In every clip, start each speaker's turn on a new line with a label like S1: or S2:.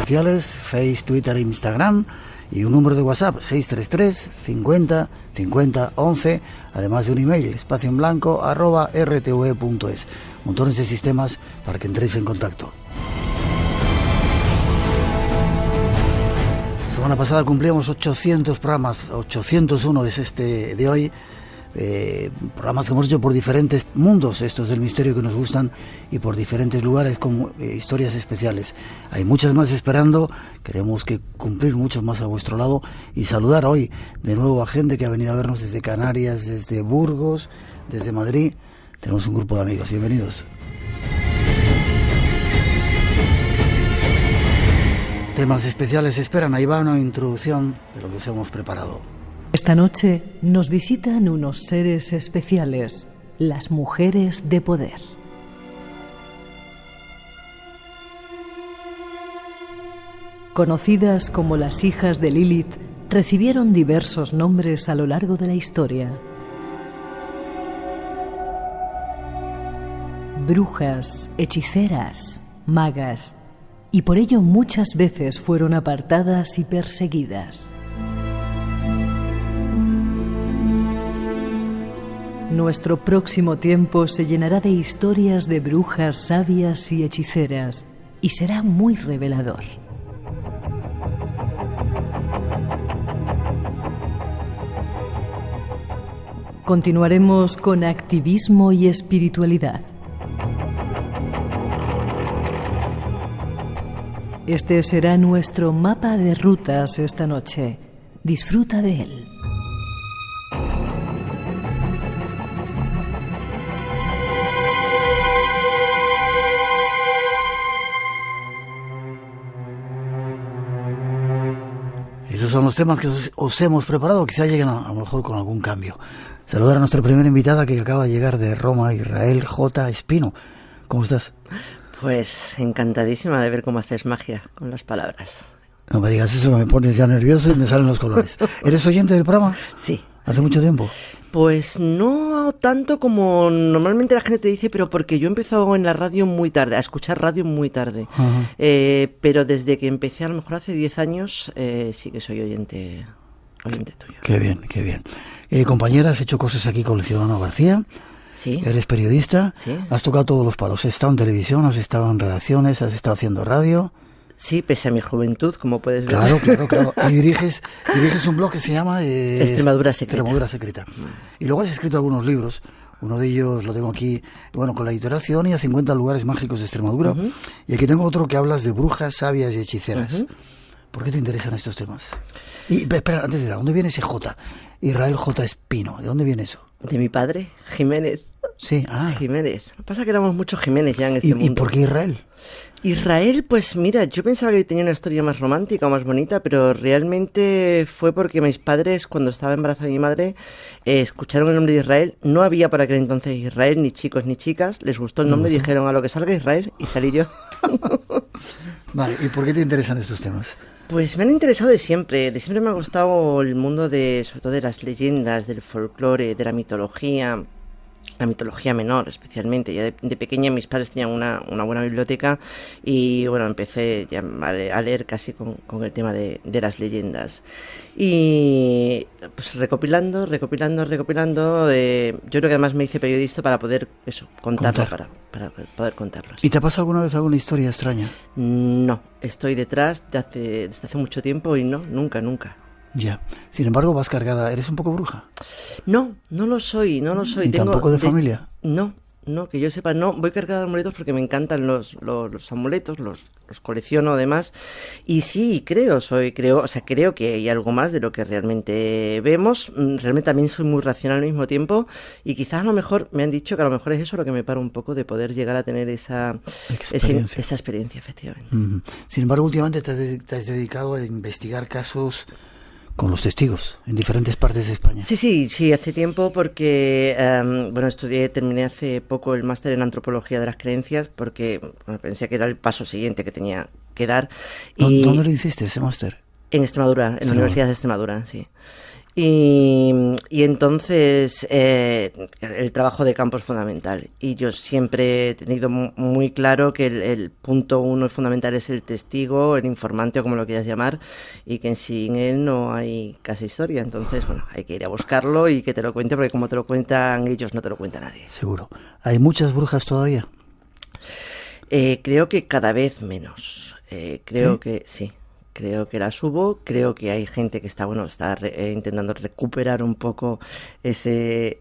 S1: sociales, Face, Twitter e Instagram, y un número de WhatsApp, 633 50 50 11, además de un email, espacio_en_blanco@rtve.es. Montones de sistemas para que entréis en contacto. La semana pasada cumplíamos 800 programas, 801 es este de hoy. Programas que hemos hecho por diferentes mundos, estos del misterio que nos gustan, y por diferentes lugares con historias especiales. Hay muchas más esperando, queremos que cumplir muchos más a vuestro lado y saludar hoy de nuevo a gente que ha venido a vernos desde Canarias, desde Burgos, desde Madrid. Tenemos un grupo de amigos, bienvenidos. Temas especiales esperan, ahí va una introducción de lo que os hemos preparado.
S2: Esta noche nos visitan unos seres especiales, las mujeres de poder. Conocidas como las hijas de Lilith, recibieron diversos nombres a lo largo de la historia. Brujas, hechiceras, magas, y por ello muchas veces fueron apartadas y perseguidas. Nuestro próximo tiempo se llenará de historias de brujas sabias y hechiceras, y será muy revelador. Continuaremos con activismo y espiritualidad. Este será nuestro mapa de rutas esta noche. Disfruta de él.
S1: Esos son los temas que os hemos preparado, quizá lleguen a lo mejor con algún cambio. Saludar a nuestra primera invitada que acaba de llegar de Roma, Israel J. Espino. ¿Cómo estás?
S3: Pues encantadísima de ver cómo haces magia con las palabras.
S1: No me digas eso, que me pones ya nervioso y me salen los colores. ¿Eres oyente del programa?
S3: Sí.
S1: ¿Hace mucho tiempo?
S3: Pues no tanto como normalmente la gente te dice, pero porque yo he empezado en la radio muy tarde, a escuchar radio muy tarde. Pero desde que empecé, a lo mejor hace 10 años, sí que soy oyente tuyo.
S1: Qué bien, qué bien. Compañera, has hecho cosas aquí con el Ciudadano García.
S3: Sí.
S1: Eres periodista. Sí. Has tocado todos los palos. Has estado en televisión, has estado en redacciones, has estado haciendo radio.
S3: Sí, pese a mi juventud, como puedes ver.
S1: Claro. Y diriges un blog que se llama
S3: Extremadura Secreta.
S1: Y luego has escrito algunos libros. Uno de ellos lo tengo aquí, con la editorial Cidonia, 50 lugares mágicos de Extremadura. Uh-huh. Y aquí tengo otro que hablas de brujas, sabias y hechiceras. Uh-huh. ¿Por qué te interesan estos temas? Y espera, antes de ¿dónde viene ese J? Israel J. Espino. ¿De dónde viene eso?
S3: De mi padre, Jiménez.
S1: Sí,
S3: Jiménez. Lo que pasa es que éramos muchos Jiménez ya en este mundo.
S1: ¿Y por qué Israel?
S3: Israel, pues mira, yo pensaba que tenía una historia más romántica o más bonita, pero realmente fue porque mis padres, cuando estaba embarazada de mi madre, escucharon el nombre de Israel. No había para aquel entonces Israel, ni chicos ni chicas. Les gustó el nombre, dijeron a lo que salga Israel, y salí yo.
S1: Vale, ¿y por qué te interesan estos temas?
S3: Pues me han interesado de siempre me ha gustado el mundo sobre todo de las leyendas, del folclore, de la mitología menor especialmente. Ya de pequeña mis padres tenían una buena biblioteca y bueno, empecé ya a leer casi con el tema de las leyendas. Y pues recopilando, yo creo que además me hice periodista para poder contarlo, para poder contarlos.
S1: ¿Y te ha pasado alguna vez alguna historia extraña?
S3: No, estoy detrás desde hace mucho tiempo y no, nunca.
S1: Ya. Sin embargo, vas cargada. ¿Eres un poco bruja?
S3: No lo soy.
S1: ¿Y tampoco de familia?
S3: No, que yo sepa, no. Voy cargada de amuletos porque me encantan los amuletos, los colecciono además. Y sí, creo que hay algo más de lo que realmente vemos. Realmente también soy muy racional al mismo tiempo. Y quizás a lo mejor, me han dicho que a lo mejor es eso lo que me para un poco de poder llegar a tener esa experiencia, efectivamente.
S1: Uh-huh. Sin embargo, últimamente te has dedicado a investigar casos con los testigos en diferentes partes de España.
S3: Sí, hace tiempo porque, terminé hace poco el máster en Antropología de las Creencias porque pensé que era el paso siguiente que tenía que dar.
S1: ¿Dónde lo hiciste ese máster?
S3: En Extremadura, en la Universidad de Extremadura, sí. Y entonces el trabajo de campo es fundamental. Y yo siempre he tenido muy claro que el punto uno fundamental es el testigo, el informante o como lo quieras llamar, y que sin él no hay casi historia. Entonces, bueno, hay que ir a buscarlo y que te lo cuente, porque como te lo cuentan ellos, no te lo cuenta nadie.
S1: Seguro. ¿Hay muchas brujas todavía?
S3: Creo que cada vez menos. Creo
S1: ¿Sí?
S3: que sí. Creo que las hubo, creo que hay gente que está intentando recuperar un poco ese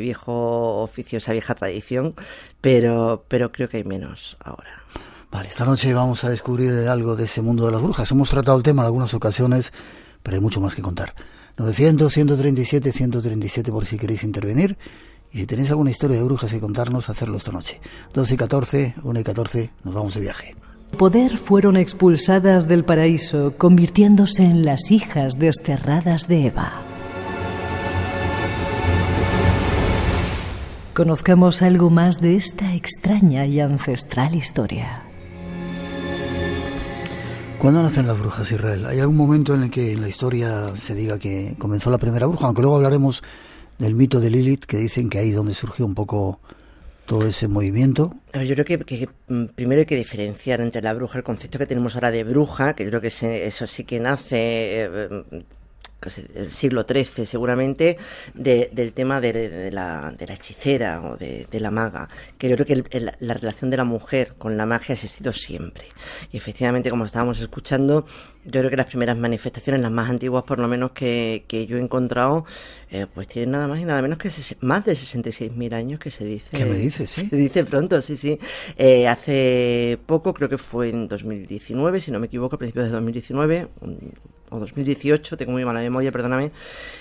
S3: viejo oficio, esa vieja tradición, pero creo que hay menos ahora.
S1: Vale, esta noche vamos a descubrir algo de ese mundo de las brujas. Hemos tratado el tema en algunas ocasiones, pero hay mucho más que contar. 900-137-137 por si queréis intervenir. Y si tenéis alguna historia de brujas que contarnos, hacerlo esta noche. 12:14, 1:14, nos vamos de viaje.
S2: Poder fueron expulsadas del paraíso, convirtiéndose en las hijas desterradas de Eva. Conozcamos algo más de esta extraña y ancestral historia.
S1: ¿Cuándo nacen las brujas, Israel? ¿Hay algún momento en el que en la historia se diga que comenzó la primera bruja? Aunque luego hablaremos del mito de Lilith, que dicen que ahí es donde surgió un poco todo ese movimiento.
S3: A ver, yo creo que primero hay que diferenciar entre la bruja, el concepto que tenemos ahora de bruja, que yo creo que eso sí que nace el siglo XIII seguramente, del tema de la hechicera o de la maga, que yo creo que la relación de la mujer con la magia ha existido siempre. Y efectivamente, como estábamos escuchando, yo creo que las primeras manifestaciones, las más antiguas por lo menos que yo he encontrado, pues tienen nada más y nada menos que más de 66.000 años, que se dice.
S1: ¿Qué me dices? ¿Sí?
S3: Se dice pronto, sí. Hace poco, creo que fue en 2019, si no me equivoco, a principios de 2019, o 2018, tengo muy mala memoria, perdóname.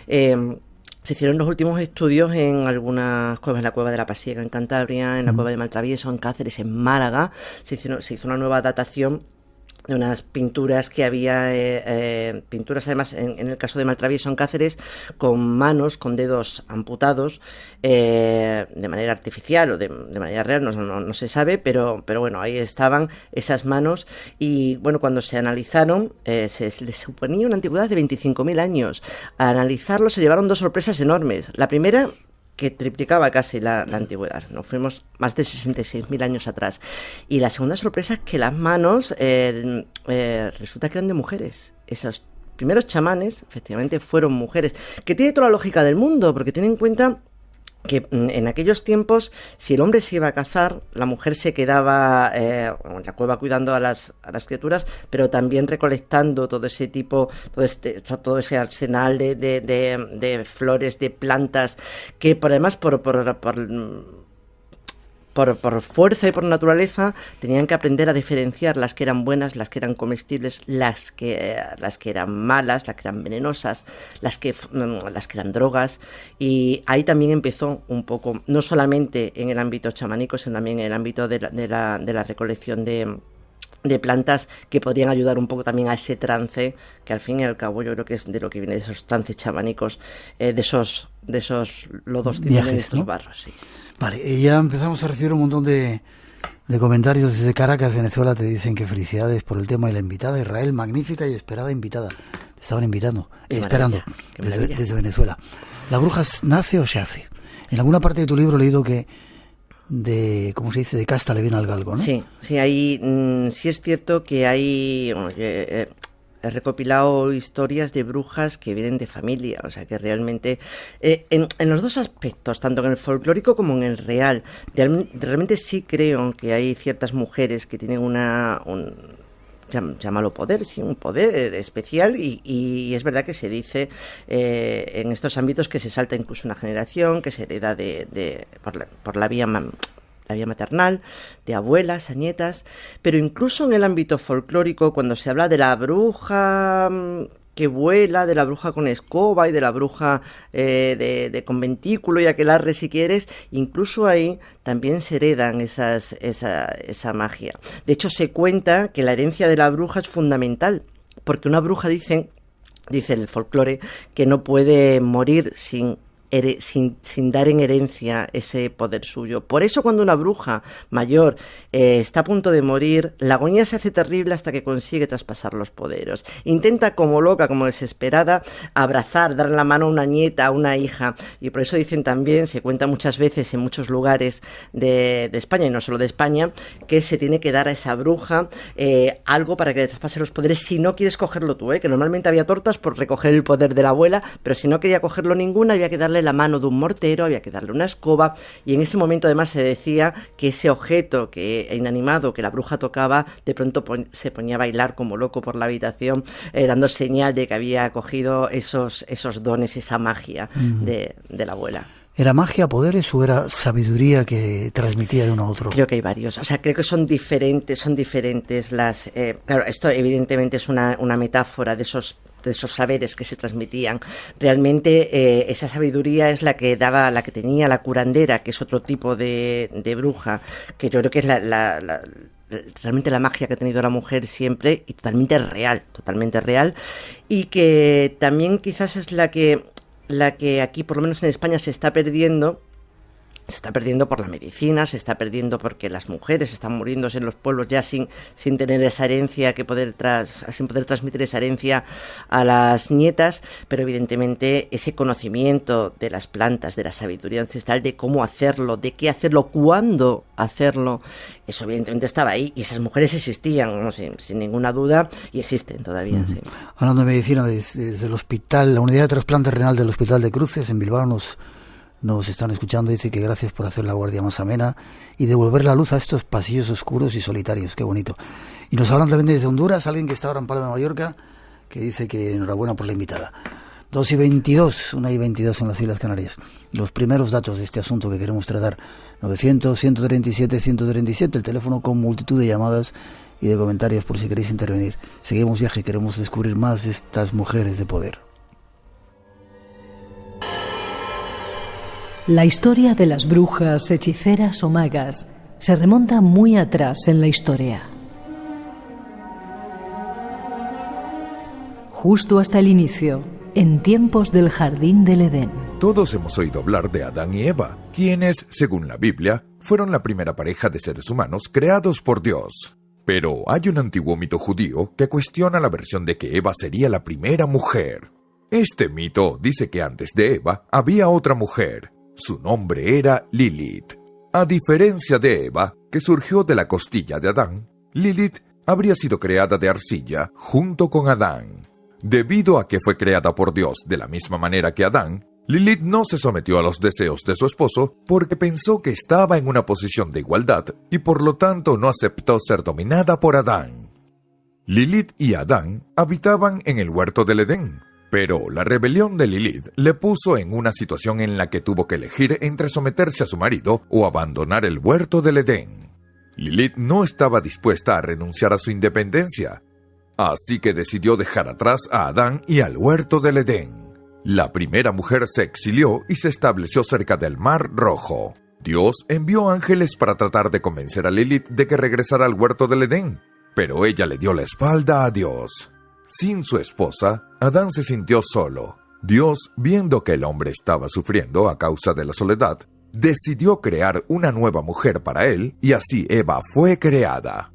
S3: Se hicieron los últimos estudios en algunas cuevas, en la cueva de la Pasiega en Cantabria, en la cueva de Maltravieso en Cáceres, en Málaga. Se hizo una nueva datación de unas pinturas que había, pinturas además en el caso de Maltravieso en Cáceres, con manos, con dedos amputados, de manera artificial o de manera real, no se sabe, pero bueno, ahí estaban esas manos. Y bueno, cuando se analizaron, se les suponía una antigüedad de 25.000 años. Al analizarlo se llevaron dos sorpresas enormes. La primera, que triplicaba casi la antigüedad. Nos fuimos más de 66.000 años atrás. Y la segunda sorpresa es que las manos resulta que eran de mujeres. Esos primeros chamanes, efectivamente, fueron mujeres. Que tiene toda la lógica del mundo, porque ten en cuenta que en aquellos tiempos, si el hombre se iba a cazar, la mujer se quedaba en la cueva cuidando a las criaturas, pero también recolectando todo ese tipo, todo ese arsenal de flores, de plantas, que además por fuerza y por naturaleza tenían que aprender a diferenciar las que eran buenas, las que eran comestibles, las que eran malas, las que eran venenosas, las que eran drogas. Y ahí también empezó un poco, no solamente en el ámbito chamánico, sino también en el ámbito de la recolección de plantas, que podrían ayudar un poco también a ese trance, que al fin y al cabo yo creo que es de lo que viene, de esos trances chamánicos, de esos lodos que vienen de estos, ¿no?, barros, sí.
S1: Vale, y ya empezamos a recibir un montón de comentarios desde Caracas, Venezuela. Te dicen que felicidades por el tema y la invitada, Israel, magnífica y esperada invitada. Te estaban esperando desde Venezuela. ¿La bruja nace o se hace? En alguna parte de tu libro he leído que ¿cómo se dice?, de casta le viene al galgo, ¿no?
S3: Sí, ahí sí es cierto que hay... he recopilado historias de brujas que vienen de familia, o sea que realmente en los dos aspectos, tanto en el folclórico como en el real, realmente sí creo que hay ciertas mujeres que tienen llámalo poder, sí, un poder especial, y es verdad que se dice en estos ámbitos que se salta incluso una generación, que se hereda por la vía maternal, de abuelas a nietas, pero incluso en el ámbito folclórico, cuando se habla de la bruja que vuela, de la bruja con escoba y de la bruja de conventículo y aquelarre, si quieres, incluso ahí también se heredan esa magia. De hecho, se cuenta que la herencia de la bruja es fundamental, porque una bruja dice el folclore, que no puede morir sin sin dar en herencia ese poder suyo. Por eso cuando una bruja mayor está a punto de morir, la agonía se hace terrible hasta que consigue traspasar los poderes. Intenta como loca, como desesperada, abrazar, dar la mano a una nieta, a una hija, y por eso dicen también, se cuenta muchas veces en muchos lugares de España, y no solo de España, que se tiene que dar a esa bruja algo para que le traspase los poderes si no quieres cogerlo tú, que normalmente había tortas por recoger el poder de la abuela, pero si no quería cogerlo ninguna, había que darle la mano de un mortero, había que darle una escoba, y en ese momento además se decía que ese objeto inanimado que la bruja tocaba, de pronto se ponía a bailar como loco por la habitación, dando señal de que había cogido esos dones, esa magia de la abuela.
S1: ¿Era magia, poderes o era sabiduría que transmitía de uno a otro?
S3: Creo que hay varios, o sea, creo que son diferentes las... claro, esto evidentemente es una metáfora de esos saberes que se transmitían. Realmente esa sabiduría es la que tenía la curandera, que es otro tipo de bruja, que yo creo que es realmente la magia que ha tenido la mujer siempre, y totalmente real, y que también quizás es la que aquí, por lo menos en España, se está perdiendo por la medicina, se está perdiendo porque las mujeres están muriéndose en los pueblos ya sin tener esa herencia, sin poder transmitir esa herencia a las nietas, pero evidentemente ese conocimiento de las plantas, de la sabiduría ancestral, de cómo hacerlo, de qué hacerlo, cuándo hacerlo, eso evidentemente estaba ahí, y esas mujeres existían, sin ninguna duda, y existen todavía. Sí.
S1: Hablando de medicina, desde el hospital, la unidad de trasplante renal del Hospital de Cruces en Bilbao nos están escuchando. Dice que gracias por hacer la guardia más amena y devolver la luz a estos pasillos oscuros y solitarios. Qué bonito. Y nos hablan también desde Honduras, alguien que está ahora en Palma de Mallorca, que dice que enhorabuena por la invitada. 2:22, 1:22 en las Islas Canarias. Los primeros datos de este asunto que queremos tratar: 900-137-137, el teléfono con multitud de llamadas y de comentarios por si queréis intervenir. Seguimos viaje, queremos descubrir más de estas mujeres de poder.
S2: La historia de las brujas, hechiceras o magas se remonta muy atrás en la historia. Justo hasta el inicio, en tiempos del Jardín del Edén.
S4: Todos hemos oído hablar de Adán y Eva, quienes, según la Biblia, fueron la primera pareja de seres humanos creados por Dios. Pero hay un antiguo mito judío que cuestiona la versión de que Eva sería la primera mujer. Este mito dice que antes de Eva había otra mujer. Su nombre era Lilith. A diferencia de Eva, que surgió de la costilla de Adán, Lilith habría sido creada de arcilla junto con Adán. Debido a que fue creada por Dios de la misma manera que Adán, Lilith no se sometió a los deseos de su esposo porque pensó que estaba en una posición de igualdad y por lo tanto no aceptó ser dominada por Adán. Lilith y Adán habitaban en el huerto del Edén. Pero la rebelión de Lilith le puso en una situación en la que tuvo que elegir entre someterse a su marido o abandonar el huerto del Edén. Lilith no estaba dispuesta a renunciar a su independencia, así que decidió dejar atrás a Adán y al huerto del Edén. La primera mujer se exilió y se estableció cerca del Mar Rojo. Dios envió ángeles para tratar de convencer a Lilith de que regresara al huerto del Edén, pero ella le dio la espalda a Dios. Sin su esposa, Adán se sintió solo. Dios, viendo que el hombre estaba sufriendo a causa de la soledad, decidió crear una nueva mujer para él, y así Eva fue creada.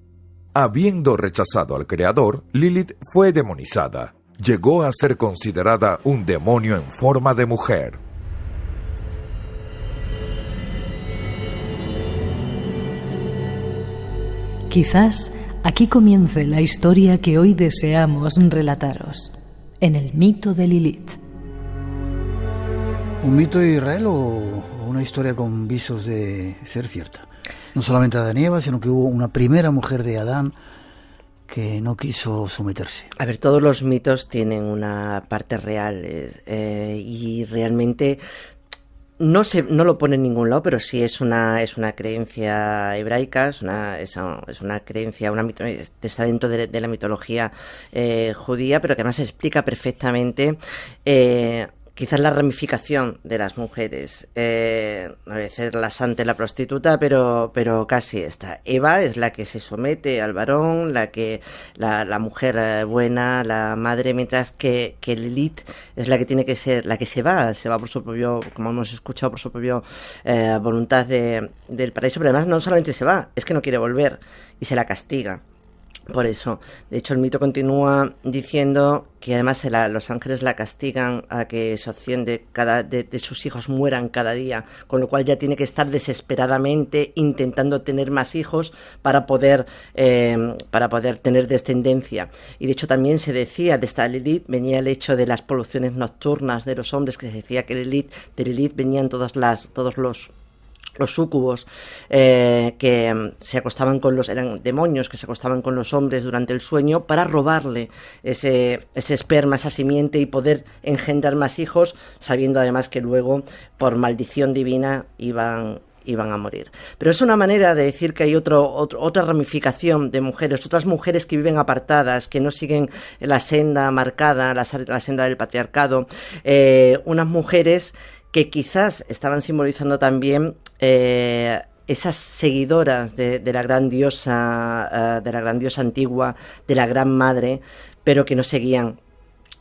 S4: Habiendo rechazado al Creador, Lilith fue demonizada. Llegó a ser considerada un demonio en forma de mujer.
S2: Quizás aquí comience la historia que hoy deseamos relataros, en el mito de Lilith.
S1: ¿Un mito de Israel o una historia con visos de ser cierta? No solamente Adán y Eva, sino que hubo una primera mujer de Adán que no quiso someterse.
S3: A ver, todos los mitos tienen una parte real y realmente no lo pone en ningún lado, pero sí es una creencia hebraica, es una creencia, está dentro de la mitología judía, pero que además explica perfectamente que quizás la ramificación de las mujeres. A veces la santa y la prostituta, pero casi está. Eva es la que se somete al varón, la mujer buena, la madre, mientras que Lilith es la que tiene que ser, la que se va por su propio, como hemos escuchado, por su propia voluntad del paraíso, pero además no solamente se va, es que no quiere volver y se la castiga. Por eso, de hecho, el mito continúa diciendo que además los ángeles la castigan a que su opción de sus hijos mueran cada día, con lo cual ya tiene que estar desesperadamente intentando tener más hijos para poder tener descendencia. Y de hecho también se decía, de esta Lilith venía el hecho de las poluciones nocturnas de los hombres, que se decía que de Lilith venían todos los súcubos que se acostaban eran demonios que se acostaban con los hombres durante el sueño para robarle ese esperma, esa simiente, y poder engendrar más hijos, sabiendo además que luego por maldición divina iban a morir. Pero es una manera de decir que hay otra ramificación de mujeres, otras mujeres que viven apartadas, que no siguen la senda marcada, la senda del patriarcado, unas mujeres que quizás estaban simbolizando también esas seguidoras de la gran diosa antigua, de la gran madre, pero que no seguían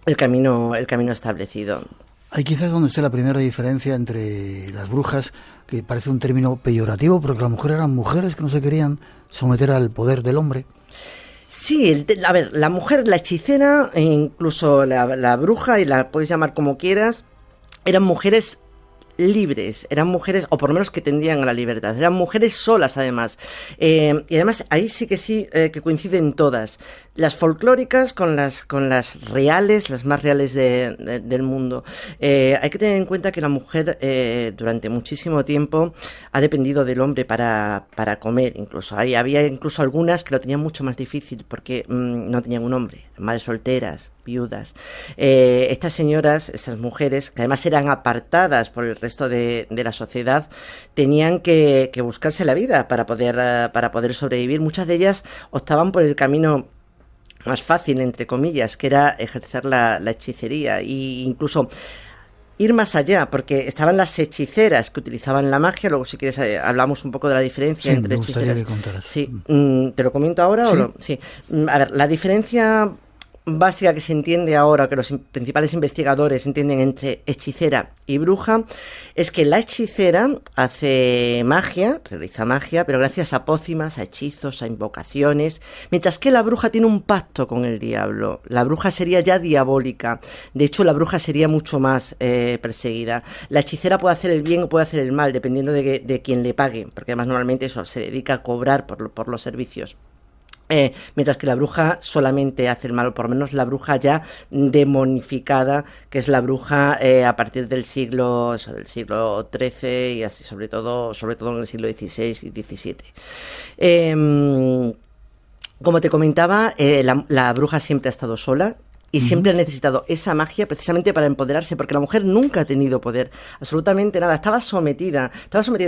S3: el camino establecido.
S1: Ahí quizás donde esté la primera diferencia entre las brujas, que parece un término peyorativo, porque las mujeres eran mujeres que no se querían someter al poder del hombre.
S3: Sí, la mujer, la hechicera, e incluso la bruja, y la puedes llamar como quieras, eran mujeres libres, eran mujeres, o por lo menos que tendían a la libertad, eran mujeres solas además, y además ahí sí que coinciden todas, las folclóricas con las reales, las más reales del mundo. Hay que tener en cuenta que la mujer durante muchísimo tiempo ha dependido del hombre para comer, incluso había incluso algunas que lo tenían mucho más difícil porque no tenían un hombre, madres solteras, viudas. Estas señoras, estas mujeres, que además eran apartadas por el resto de la sociedad, tenían que buscarse la vida para poder sobrevivir. Muchas de ellas optaban por el camino más fácil, entre comillas, que era ejercer la hechicería, e incluso ir más allá, porque estaban las hechiceras que utilizaban la magia. Luego, si quieres, hablamos un poco de la diferencia entre hechiceras. Sí, ¿te lo comento ahora? ¿Sí? ¿O no? Sí. A ver, la diferencia básica que se entiende ahora, que los principales investigadores entienden entre hechicera y bruja, es que la hechicera hace magia, realiza magia, pero gracias a pócimas, a hechizos, a invocaciones, mientras que la bruja tiene un pacto con el diablo. La bruja sería ya diabólica. De hecho, la bruja sería mucho más perseguida. La hechicera puede hacer el bien o puede hacer el mal, dependiendo de quien le pague, porque además normalmente eso se dedica a cobrar por los servicios. Mientras que la bruja solamente hace el mal, o por lo menos la bruja ya demonificada, que es la bruja a partir del siglo XIII y así, sobre todo en el siglo XVI y XVII. Como te comentaba, la bruja siempre ha estado sola. Y siempre ha necesitado esa magia precisamente para empoderarse, porque la mujer nunca ha tenido poder, absolutamente nada. Estaba sometida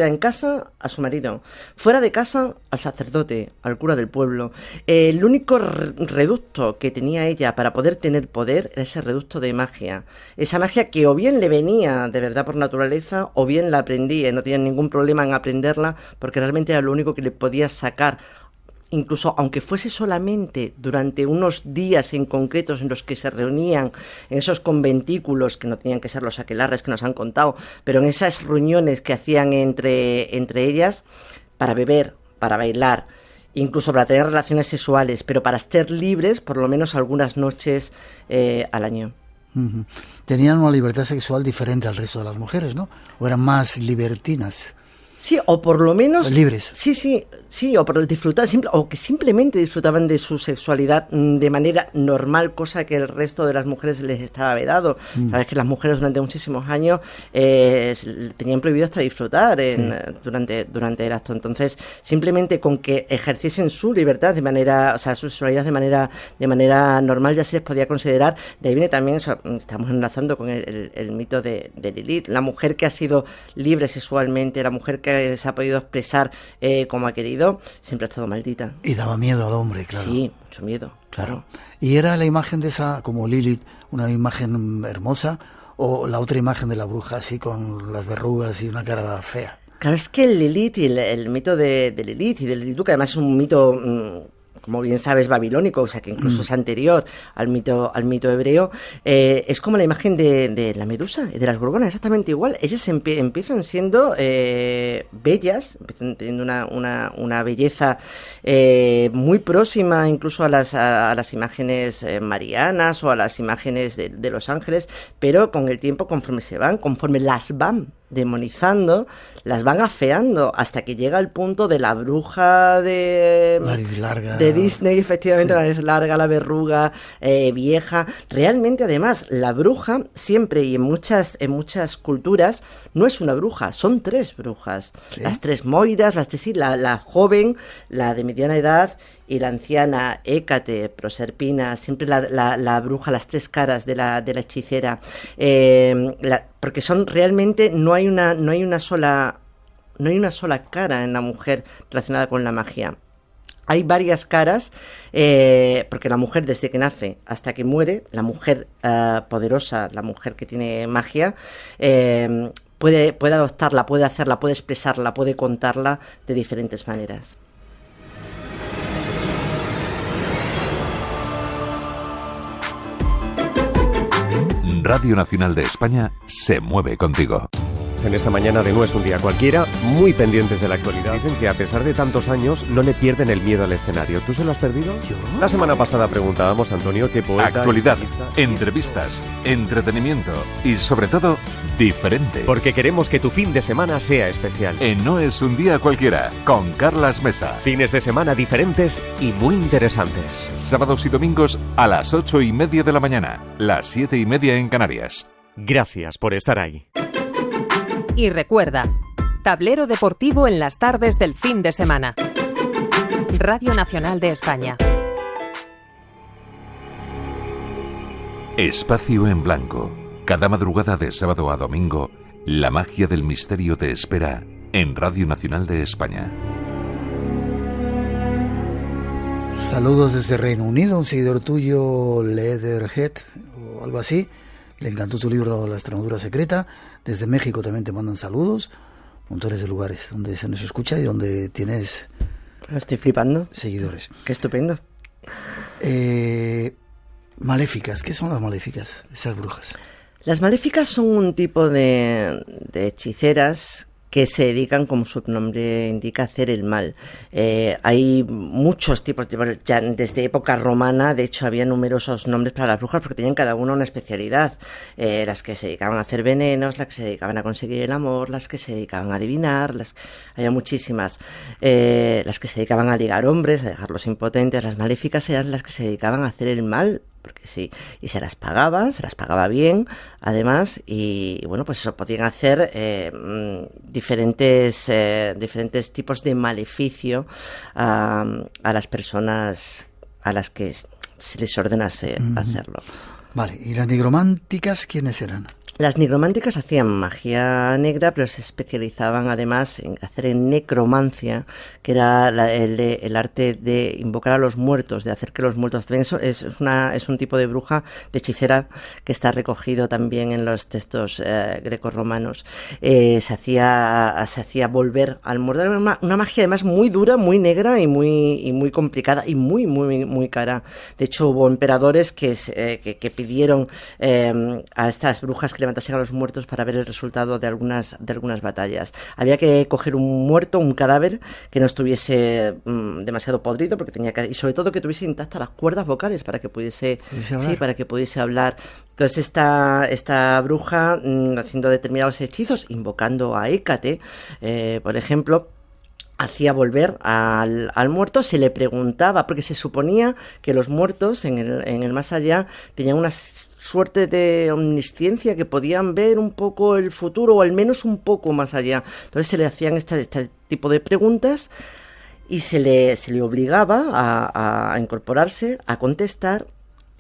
S3: en casa a su marido, fuera de casa al sacerdote, al cura del pueblo. El único reducto que tenía ella para poder tener poder era ese reducto de magia. Esa magia que o bien le venía de verdad por naturaleza, o bien la aprendía y no tenía ningún problema en aprenderla, porque realmente era lo único que le podía sacar. Incluso aunque fuese solamente durante unos días en concretos en los que se reunían en esos conventículos, que no tenían que ser los aquelarres que nos han contado, pero en esas reuniones que hacían entre ellas, para beber, para bailar, incluso para tener relaciones sexuales, pero para estar libres por lo menos algunas noches al año.
S1: Tenían una libertad sexual diferente al resto de las mujeres, ¿no? ¿O eran más libertinas?
S3: Sí, o por lo menos
S1: libres.
S3: Sí, o por disfrutar, o que simplemente disfrutaban de su sexualidad de manera normal, cosa que el resto de las mujeres les estaba vedado. Sabes que las mujeres durante muchísimos años tenían prohibido hasta disfrutar durante el acto. Entonces, simplemente con que ejerciesen su libertad de manera, o sea, su sexualidad de manera normal, ya se les podía considerar. De ahí viene también eso, estamos enlazando con el mito de Lilith, la mujer que ha sido libre sexualmente, la mujer que se ha podido expresar como ha querido, siempre ha estado maldita.
S1: Y daba miedo al hombre, claro.
S3: Sí, mucho miedo.
S1: Claro. ¿Y era la imagen de esa, como Lilith, una imagen hermosa, o la otra imagen de la bruja así con las verrugas y una cara fea.
S3: Claro, es que el Lilith y el mito de Lilith y del Lilith, que además es un mito, como bien sabes, babilónico, o sea que incluso es anterior al mito hebreo, es como la imagen de la medusa y de las gorgonas, exactamente igual. Ellas empiezan siendo bellas, empiezan teniendo una belleza muy próxima incluso a las imágenes marianas o a las imágenes de los ángeles, pero con el tiempo, conforme las van demonizando, las van afeando hasta que llega el punto de la bruja de Disney, efectivamente, sí. La nariz larga, la verruga, vieja. Realmente, además, la bruja siempre y en muchas culturas no es una bruja, son 3 brujas. ¿Sí? Las 3 Moiras, la joven, la de mediana edad y la anciana Hécate, Proserpina, siempre la bruja, las 3 caras de la hechicera, porque son realmente no hay una sola cara en la mujer relacionada con la magia. Hay varias caras, porque la mujer desde que nace hasta que muere, la mujer poderosa, la mujer que tiene magia, puede adoptarla, puede hacerla, puede expresarla, puede contarla de diferentes maneras.
S5: Radio Nacional de España se mueve contigo.
S6: En esta mañana de No es un día cualquiera, muy pendientes de la actualidad. Dicen que a pesar de tantos años no le pierden el miedo al escenario. ¿Tú se lo has perdido? ¿Yo? La semana pasada preguntábamos, Antonio, qué poeta...
S5: Actualidad, entrevistas, entretenimiento y sobre todo, diferente.
S6: Porque queremos que tu fin de semana sea especial.
S5: En No es un día cualquiera, con Carlas Mesa.
S6: Fines de semana diferentes y muy interesantes.
S5: Sábados y domingos a las 8:30 de la mañana, las 7:30 en Canarias.
S6: Gracias por estar ahí.
S7: Y recuerda, tablero deportivo en las tardes del fin de semana. Radio Nacional de España.
S5: Espacio en blanco. Cada madrugada de sábado a domingo, la magia del misterio te espera en Radio Nacional de España.
S1: Saludos desde Reino Unido, un seguidor tuyo, Leatherhead o algo así. Le encantó tu libro La Extremadura Secreta. Desde México también te mandan saludos. Montones de lugares donde se nos escucha y donde tienes...
S3: Estoy flipando.
S1: Seguidores.
S3: Qué estupendo.
S1: Maléficas. ¿Qué son las maléficas, esas brujas?
S3: Las maléficas son un tipo de hechiceras que se dedican, como su nombre indica, a hacer el mal. Hay muchos tipos, ya desde época romana, de hecho, había numerosos nombres para las brujas porque tenían cada una una especialidad. Las que se dedicaban a hacer venenos, las que se dedicaban a conseguir el amor, las que se dedicaban a adivinar, había muchísimas. Las que se dedicaban a ligar hombres, a dejarlos impotentes. Las maléficas eran las que se dedicaban a hacer el mal, porque sí, y se las pagaba bien, además, y bueno, pues eso, podían hacer diferentes tipos de maleficio a las personas a las que se les ordenase hacerlo.
S1: Vale, ¿y las nigrománticas quiénes eran?
S3: Las nigrománticas hacían magia negra, pero se especializaban además en hacer necromancia, que era el arte de invocar a los muertos, de hacer que los muertos... También es un tipo de bruja, de hechicera, que está recogido también en los textos grecorromanos. Se hacía volver al muerto. Era una magia además muy dura, muy negra y muy complicada y muy cara. De hecho, hubo emperadores que pidieron a estas brujas que levantasen a los muertos para ver el resultado de algunas batallas. Había que coger un muerto, un cadáver que no estuviese demasiado podrido, porque y sobre todo que tuviese intactas las cuerdas vocales para que pudiese hablar. Entonces esta bruja, haciendo determinados hechizos, invocando a Hécate, por ejemplo, hacía volver al muerto. Se le preguntaba, porque se suponía que los muertos en el más allá tenían una suerte de omnisciencia, que podían ver un poco el futuro, o al menos un poco más allá. Entonces se le hacían este tipo de preguntas y se le obligaba a incorporarse, a contestar,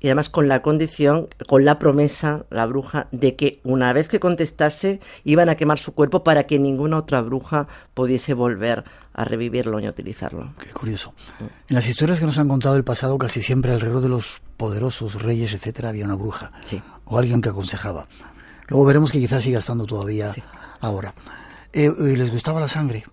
S3: y además con la condición, con la promesa, la bruja, de que una vez que contestase iban a quemar su cuerpo para que ninguna otra bruja pudiese volver a revivirlo ni a utilizarlo.
S1: Qué curioso. En las historias que nos han contado del pasado, casi siempre alrededor de los poderosos reyes, etcétera, había una bruja.
S3: Sí.
S1: O alguien que aconsejaba. Luego veremos que quizás siga estando todavía ahora. ¿Les gustaba la sangre?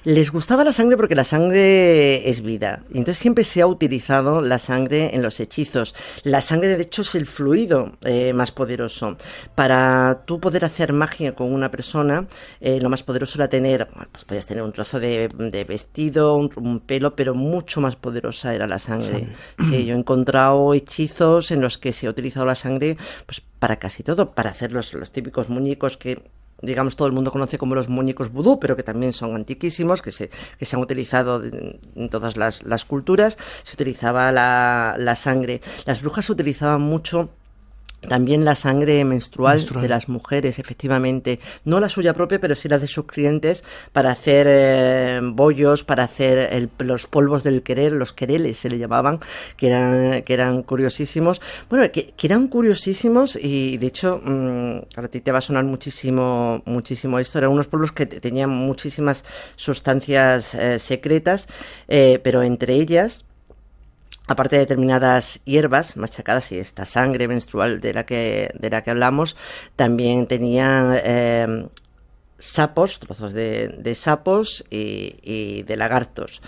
S3: Les gustaba la sangre porque la sangre es vida. Y entonces siempre se ha utilizado la sangre en los hechizos. La sangre, de hecho, es el fluido más poderoso. Para tú poder hacer magia con una persona, lo más poderoso era tener, pues podías tener un trozo de vestido, un pelo, pero mucho más poderosa era la sangre. Sí, yo he encontrado hechizos en los que se ha utilizado la sangre pues para casi todo, para hacer los típicos muñecos que, digamos, todo el mundo conoce como los muñecos vudú, pero que también son antiquísimos, que se han utilizado en todas las culturas. Se utilizaba la sangre. Las brujas utilizaban mucho también la sangre menstrual de las mujeres, efectivamente, no la suya propia, pero sí la de sus clientes, para hacer bollos, para hacer los polvos del querer, los quereles se le llamaban, que eran curiosísimos. Bueno, que eran curiosísimos, y de hecho, a ti te va a sonar muchísimo esto. Eran unos polvos que tenían muchísimas sustancias secretas, pero entre ellas, aparte de determinadas hierbas machacadas y esta sangre menstrual de la que hablamos, también tenían sapos, trozos de sapos y de lagartos.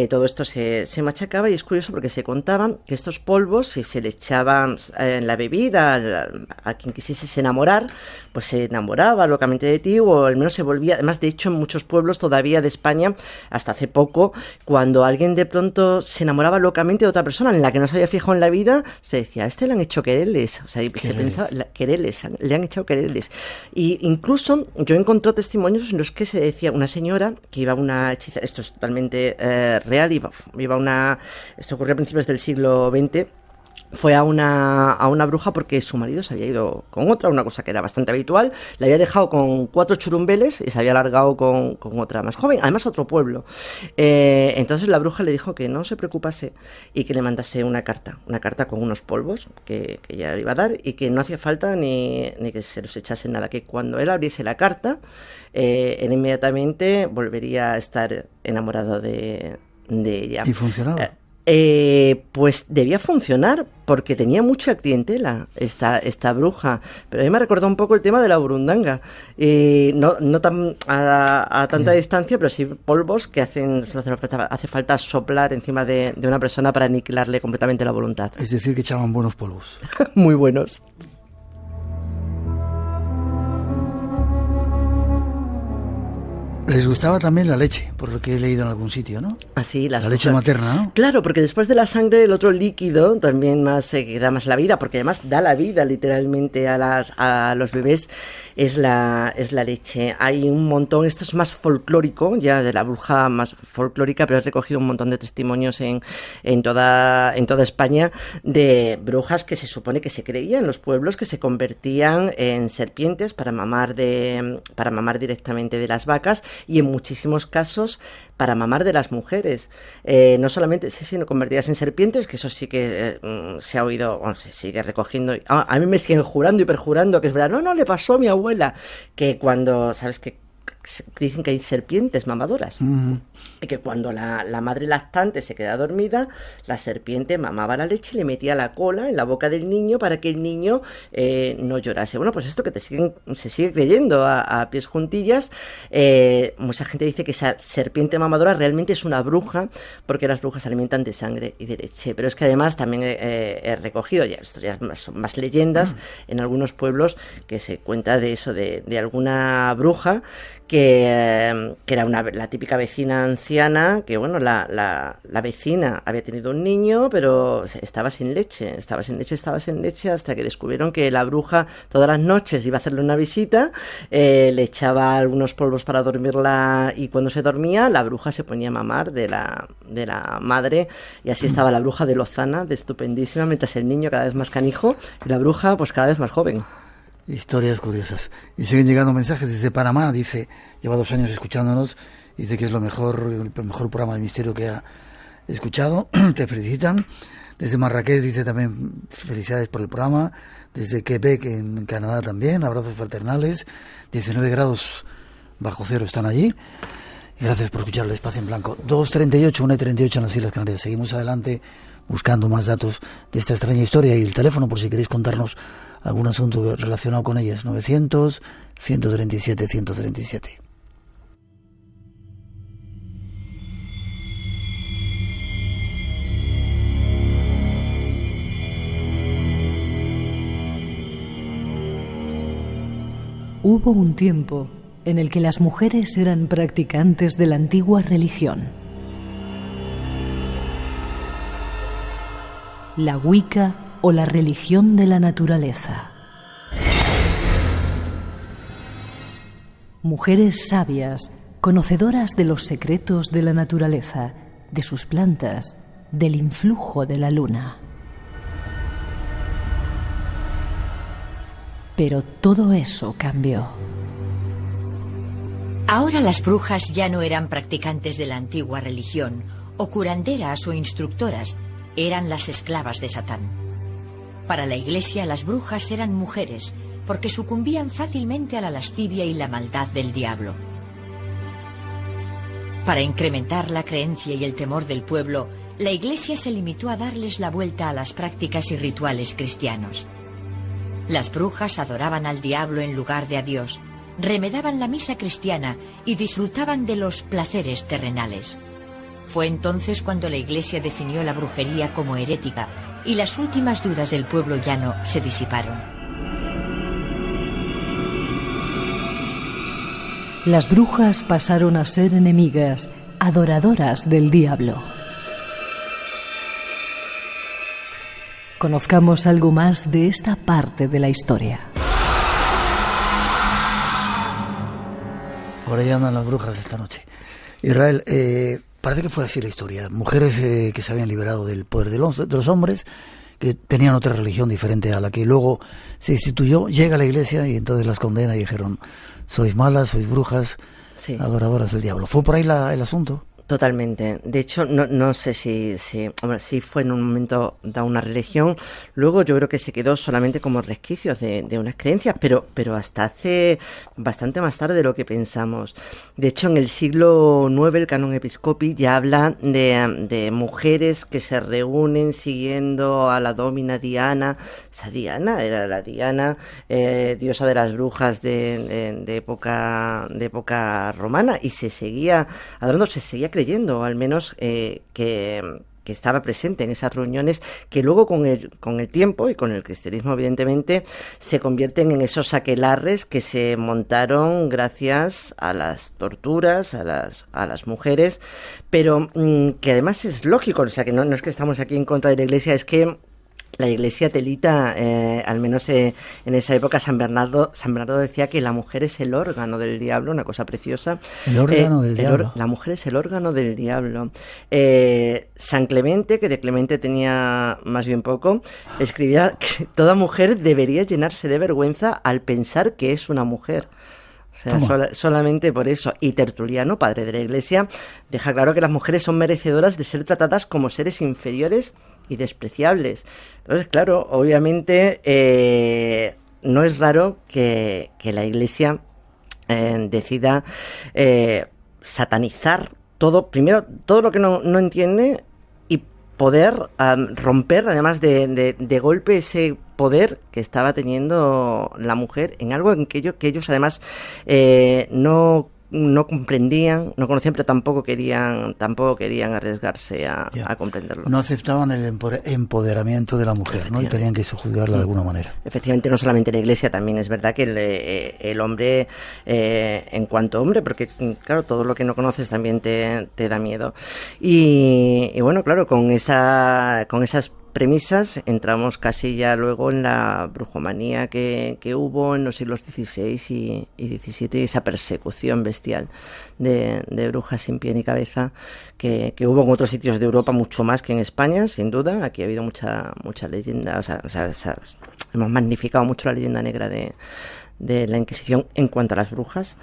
S3: Todo esto se machacaba, y es curioso porque se contaban que estos polvos, si se le echaban en la bebida a quien quisiese enamorar, pues se enamoraba locamente de ti, o al menos se volvía. Además, de hecho, en muchos pueblos todavía de España, hasta hace poco, cuando alguien de pronto se enamoraba locamente de otra persona en la que no se había fijado en la vida, se decía, a este le han hecho quereles. O sea, se pensaba, quereles, le han echado quereles. Y incluso yo he encontrado testimonios en los que se decía, una señora que iba a una hechicera, esto es totalmente real, esto ocurrió a principios del siglo XX, fue a una bruja porque su marido se había ido con otra, una cosa que era bastante habitual, le había dejado con 4 churumbeles y se había largado con otra más joven, además a otro pueblo. Entonces la bruja le dijo que no se preocupase y que le mandase una carta con unos polvos que ella le iba a dar, y que no hacía falta ni que se los echase nada, que cuando él abriese la carta, él inmediatamente volvería a estar enamorado de ella.
S1: ¿Y funcionaba?
S3: Pues debía funcionar, porque tenía mucha clientela esta bruja. Pero a mí me ha recordado un poco el tema de la burundanga. No tan a tanta distancia, pero sí polvos que hace falta soplar encima de una persona para aniquilarle completamente la voluntad.
S1: Es decir, que echaban buenos polvos.
S3: Muy buenos.
S1: Les gustaba también la leche, por lo que he leído en algún sitio, ¿no?
S3: Así,
S1: la leche materna, ¿no?
S3: Claro, porque después de la sangre, el otro líquido también que da más la vida, porque además da la vida literalmente a los bebés, es la leche. Hay un montón, esto es más folclórico, ya de la bruja más folclórica, pero he recogido un montón de testimonios en toda España de brujas que se supone que se creían en los pueblos, que se convertían en serpientes para mamar directamente de las vacas, y en muchísimos casos para mamar de las mujeres. No solamente, sino convertidas en serpientes, que eso sí que se ha oído, se sigue recogiendo. A mí me siguen jurando y perjurando que es verdad. No, le pasó a mi abuela, que cuando, ¿sabes qué? Dicen que hay serpientes mamadoras, y que cuando la madre lactante se queda dormida, la serpiente mamaba la leche y le metía la cola en la boca del niño para que el niño no llorase. Bueno, pues esto que se sigue creyendo a pies juntillas. Mucha gente dice que esa serpiente mamadora realmente es una bruja, porque las brujas se alimentan de sangre y de leche. Pero es que además también he recogido, esto ya son más leyendas, en algunos pueblos, que se cuenta de eso, de alguna bruja que era la típica vecina anciana, que bueno, la vecina había tenido un niño, pero estaba sin leche, hasta que descubrieron que la bruja todas las noches iba a hacerle una visita, le echaba algunos polvos para dormirla, y cuando se dormía, la bruja se ponía a mamar de la madre, y así estaba la bruja de Lozana, de estupendísima, mientras el niño cada vez más canijo, y la bruja pues cada vez más joven.
S1: Historias curiosas. Y siguen llegando mensajes desde Panamá, dice, lleva 2 años escuchándonos, dice que es el mejor programa de misterio que ha escuchado, te felicitan. Desde Marrakech dice también felicidades por el programa. Desde Quebec, en Canadá también, abrazos fraternales. 19 grados bajo cero están allí. Y gracias por escuchar el Espacio en Blanco. 2:38, 1:38 en las Islas Canarias. Seguimos adelante buscando más datos de esta extraña historia. Y el teléfono, por si queréis contarnos algún asunto relacionado con ella, es 900-137-137.
S2: Hubo un tiempo en el que las mujeres eran practicantes de la antigua religión. La Wicca o la religión de la naturaleza. Mujeres sabias, conocedoras de los secretos de la naturaleza, de sus plantas, del influjo de la luna. Pero todo eso cambió.
S8: Ahora las brujas ya no eran practicantes de la antigua religión, o curanderas o instructoras, eran las esclavas de Satán. Para la Iglesia las brujas eran mujeres, porque sucumbían fácilmente a la lascivia y la maldad del diablo. Para incrementar la creencia y el temor del pueblo, la Iglesia se limitó a darles la vuelta a las prácticas y rituales cristianos. Las brujas adoraban al diablo en lugar de a Dios, remedaban la misa cristiana y disfrutaban de los placeres terrenales. Fue entonces cuando la Iglesia definió la brujería como herética y las últimas dudas del pueblo llano se disiparon.
S2: Las brujas pasaron a ser enemigas, adoradoras del diablo. Conozcamos algo más de esta parte de la historia.
S1: Ahora ya andan las brujas esta noche. Israel, parece que fue así la historia. Mujeres que se habían liberado del poder de los hombres, que tenían otra religión diferente a la que luego se instituyó, llega a la Iglesia y entonces las condena y dijeron: sois malas, sois brujas,
S3: Sí.
S1: adoradoras del diablo. ¿Fue por ahí el asunto?
S3: Totalmente. De hecho, no sé si fue en un momento dado una religión. Luego yo creo que se quedó solamente como resquicios de unas creencias, pero hasta hace bastante más tarde de lo que pensamos. De hecho, en el siglo IX el Canon Episcopi ya habla de mujeres que se reúnen siguiendo a la domina Diana. Esa Diana era la Diana, diosa de las brujas de época romana, y se seguía adorando, se seguía creyendo, al menos que estaba presente en esas reuniones, que luego con el tiempo y con el cristianismo evidentemente se convierten en esos aquelarres que se montaron gracias a las torturas a las mujeres, pero que además es lógico, o sea que no es que estamos aquí en contra de la Iglesia, es que la Iglesia telita, al menos en esa época, San Bernardo decía que la mujer es el órgano del diablo, una cosa preciosa.
S1: El órgano del diablo.
S3: La mujer es el órgano del diablo. San Clemente, que de Clemente tenía más bien poco, escribía que toda mujer debería llenarse de vergüenza al pensar que es una mujer. O sea, solamente por eso. Y Tertuliano, padre de la Iglesia, deja claro que las mujeres son merecedoras de ser tratadas como seres inferiores y despreciables. Entonces, claro, obviamente no es raro que la Iglesia decida satanizar primero todo lo que no entiende, y poder romper además de golpe ese poder que estaba teniendo la mujer en algo en que ellos además no comprendían, no conocían, pero tampoco querían arriesgarse a comprenderlo.
S1: No aceptaban el empoderamiento de la mujer, ¿no? Y tenían que sujuzgarla de alguna manera.
S3: Efectivamente, no solamente la Iglesia, también es verdad que el hombre, en cuanto hombre, porque claro, todo lo que no conoces también te da miedo. Y bueno, claro, con esas premisas entramos casi ya luego en la brujomanía que hubo en los siglos XVI y XVII, y esa persecución bestial de brujas sin pie ni cabeza que hubo en otros sitios de Europa, mucho más que en España, sin duda. Aquí ha habido mucha leyenda, o sea, hemos magnificado mucho la leyenda negra de la Inquisición en cuanto a las brujas.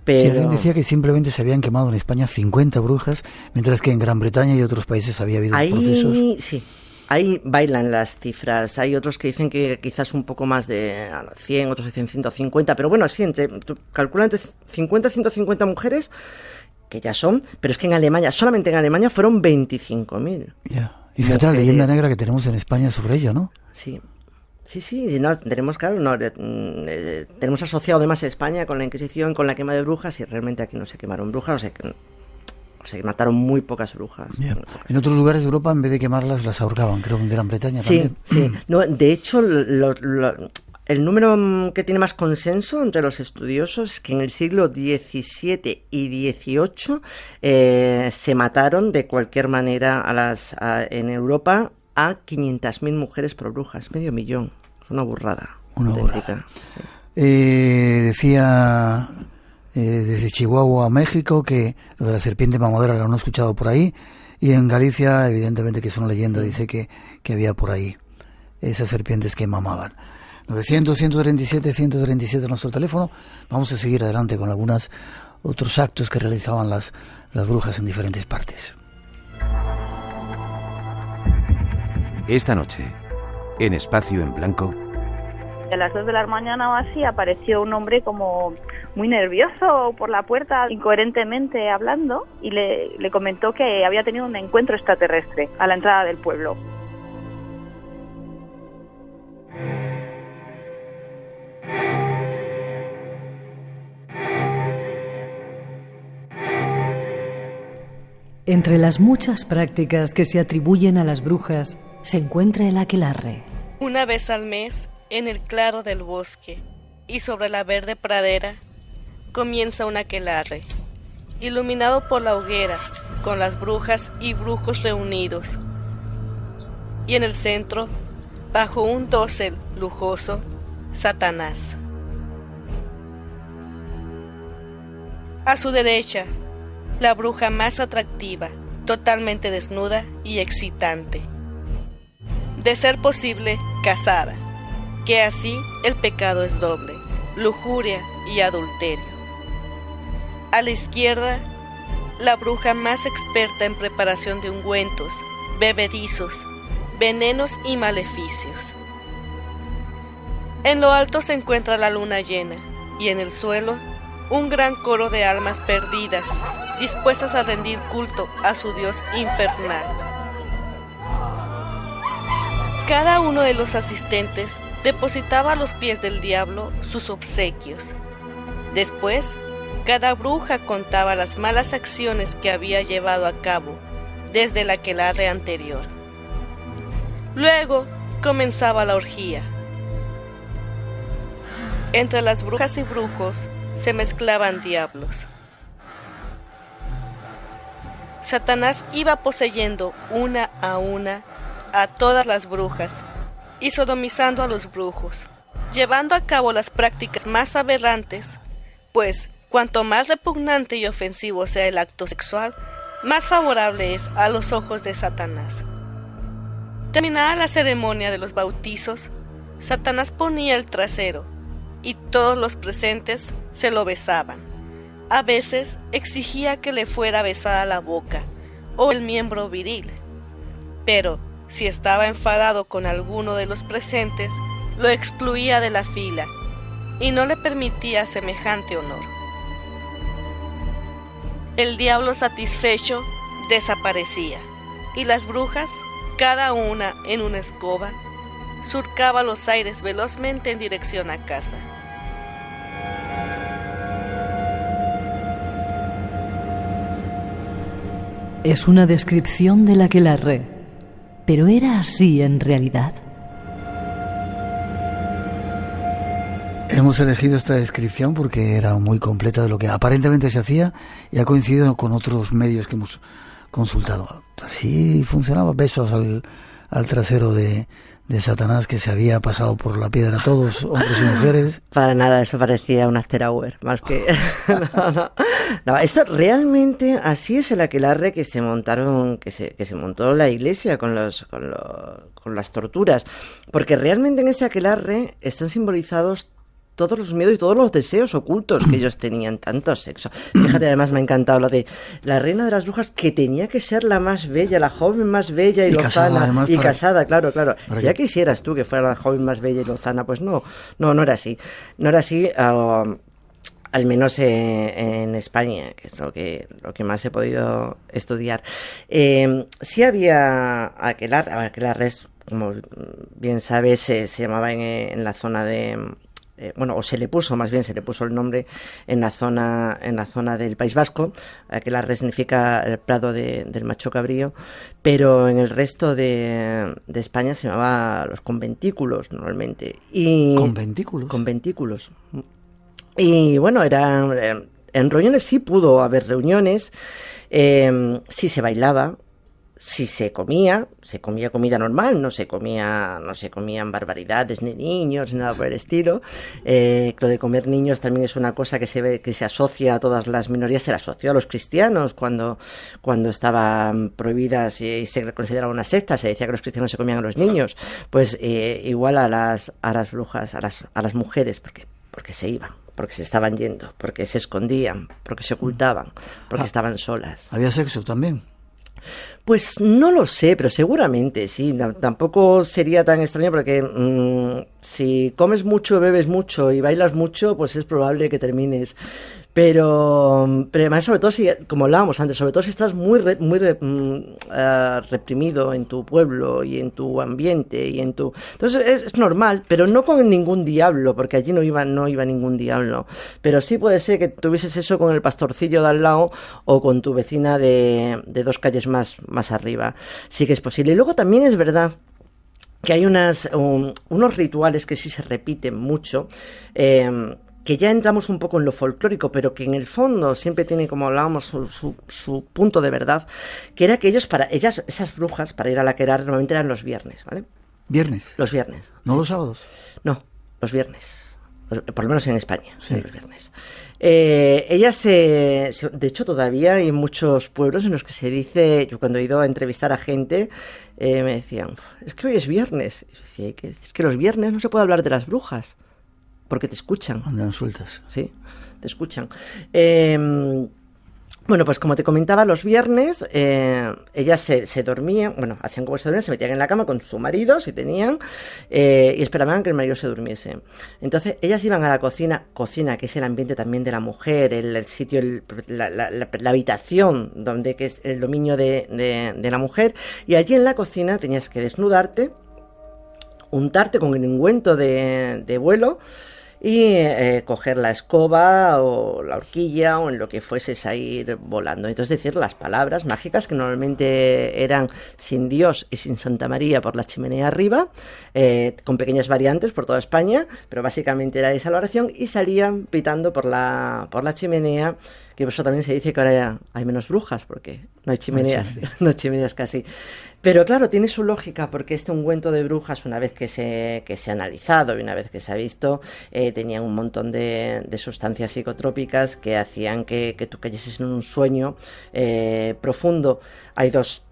S3: Pero...
S1: Sí, alguien decía que simplemente se habían quemado en España 50 brujas, mientras que en Gran Bretaña y otros países había habido procesos.
S3: Sí. Ahí bailan las cifras. Hay otros que dicen que quizás un poco más de 100, otros dicen 150, pero bueno, sí, calcula entre 50 y 150 mujeres, que ya son, pero es que en Alemania, solamente en Alemania fueron 25.000.
S1: Ya. Y fíjate la leyenda negra que tenemos en España sobre ello, ¿no?
S3: Sí. Sí, no, tenemos, claro, tenemos asociado además a España con la Inquisición, con la quema de brujas, y realmente aquí no se quemaron brujas, o sea que mataron muy pocas brujas.
S1: Yeah. En otros lugares de Europa, en vez de quemarlas, las ahorcaban, creo que en Gran Bretaña también.
S3: Sí. No, de hecho, el número que tiene más consenso entre los estudiosos es que en el siglo XVII y XVIII se mataron de cualquier manera en Europa a 500.000 mujeres por brujas, 500.000. Es una burrada.
S1: Una burrada. Sí. Decía desde Chihuahua a México que lo de la serpiente mamadera lo han escuchado por ahí, y en Galicia evidentemente que es una leyenda, dice que había por ahí esas serpientes que mamaban. 900-137-137 nuestro teléfono. Vamos a seguir adelante con algunos otros actos que realizaban las brujas en diferentes partes.
S9: Esta noche, en Espacio en Blanco.
S10: A las 2 de la mañana o así apareció un hombre como muy nervioso por la puerta, incoherentemente hablando, y le comentó que había tenido un encuentro extraterrestre a la entrada del pueblo.
S2: Entre las muchas prácticas que se atribuyen a las brujas se encuentra el aquelarre.
S11: Una vez al mes, en el claro del bosque y sobre la verde pradera, comienza un aquelarre, iluminado por la hoguera, con las brujas y brujos reunidos. Y en el centro, bajo un dosel lujoso, Satanás. A su derecha, la bruja más atractiva, totalmente desnuda y excitante. De ser posible, casada, que así el pecado es doble, lujuria y adulterio. A la izquierda, la bruja más experta en preparación de ungüentos, bebedizos, venenos y maleficios. En lo alto se encuentra la luna llena, y en el suelo, un gran coro de almas perdidas, dispuestas a rendir culto a su dios infernal. Cada uno de los asistentes depositaba a los pies del diablo sus obsequios. Después, cada bruja contaba las malas acciones que había llevado a cabo desde el aquelarre anterior. Luego comenzaba la orgía. Entre las brujas y brujos se mezclaban diablos. Satanás iba poseyendo una a todas las brujas y sodomizando a los brujos, llevando a cabo las prácticas más aberrantes, pues cuanto más repugnante y ofensivo sea el acto sexual, más favorable es a los ojos de Satanás. Terminada la ceremonia de los bautizos, Satanás ponía el trasero y todos los presentes se lo besaban. A veces exigía que le fuera besada la boca o el miembro viril, pero si estaba enfadado con alguno de los presentes, lo excluía de la fila y no le permitía semejante honor. El diablo satisfecho desaparecía y las brujas, cada una en una escoba, surcaba los aires velozmente en dirección a casa.
S2: Es una descripción del aquelarre, pero ¿era así en realidad?
S1: Hemos elegido esta descripción porque era muy completa de lo que aparentemente se hacía y ha coincidido con otros medios que hemos consultado. Así funcionaba, besos al trasero de Satanás, que se había pasado por la piedra a todos, hombres y mujeres.
S3: Para nada, eso parecía un after hour, más que... No, esto realmente, así es el aquelarre que se montaron, que se montó la iglesia con las torturas, porque realmente en ese aquelarre están simbolizados todos los miedos y todos los deseos ocultos que ellos tenían, tanto sexo. Fíjate, además me ha encantado lo de la reina de las brujas, que tenía que ser la más bella, la joven más bella y lozana, casada, claro. Ya quisieras tú que fuera la joven más bella y lozana, pues no era así. No era así. al menos en España, que es lo que más he podido estudiar. Sí había aquelarres, como bien sabes, se llamaba en la zona de... o se le puso el nombre en la zona del País Vasco. Aquelarre significa el prado del macho cabrío, pero en el resto de España se llamaba los conventículos normalmente.
S1: ¿Conventículos?
S3: Conventículos. Y bueno, en reuniones sí pudo haber reuniones, sí se bailaba, sí se comía comida normal, no se comían barbaridades ni niños ni nada por el estilo. Lo de comer niños también es una cosa que se asocia a todas las minorías, se le asoció a los cristianos cuando estaban prohibidas y se consideraba una secta, se decía que los cristianos se comían a los niños, pues igual a las brujas, a las mujeres, porque se iban, porque se estaban yendo, porque se escondían, porque se ocultaban, porque estaban solas.
S1: ¿Había sexo también?
S3: Pues no lo sé, pero seguramente sí. Tampoco sería tan extraño porque si comes mucho, bebes mucho y bailas mucho, pues es probable que termines. Pero además, sobre todo, si, como hablábamos antes, sobre todo si estás muy reprimido en tu pueblo y en tu ambiente entonces es normal, pero no con ningún diablo, porque allí no iba ningún diablo. Pero sí puede ser que tuvieses eso con el pastorcillo de al lado o con tu vecina de 2 calles más arriba. Sí que es posible. Y luego también es verdad que hay unos rituales que sí se repiten mucho, que ya entramos un poco en lo folclórico, pero que en el fondo siempre tiene, como hablábamos, su punto de verdad, que era que esas brujas, para ir a la aquelarre, normalmente eran los viernes, ¿vale?
S1: ¿Viernes?
S3: Los viernes.
S1: ¿No
S3: sí.
S1: los sábados?
S3: No, los viernes. Por lo menos en España,
S1: sí.
S3: Los viernes. Ellas, de hecho, todavía hay muchos pueblos en los que se dice, yo cuando he ido a entrevistar a gente, me decían, es que hoy es viernes. Y yo decía, es que los viernes no se puede hablar de las brujas, porque te escuchan.
S1: Andan sueltas.
S3: Sí, te escuchan. Bueno, pues como te comentaba, los viernes ellas se dormían, hacían como se dormían, se metían en la cama con su marido, si tenían, y esperaban que el marido se durmiese. Entonces, ellas iban a la cocina, que es el ambiente también de la mujer, el sitio, la habitación, que es el dominio de la mujer, y allí en la cocina tenías que desnudarte, untarte con el ungüento de vuelo, y coger la escoba o la horquilla o en lo que fueses a ir volando. Entonces decir las palabras mágicas que normalmente eran sin Dios y sin Santa María por la chimenea arriba, con pequeñas variantes por toda España, pero básicamente era esa la oración, y salían pitando por la chimenea, que por eso también se dice que ahora ya hay menos brujas, porque no hay chimeneas, no hay chimeneas casi. Pero claro, tiene su lógica, porque este ungüento de brujas, una vez que se ha analizado y una vez que se ha visto, tenían un montón de sustancias psicotrópicas que hacían que tú cayeses en un sueño profundo. Hay 2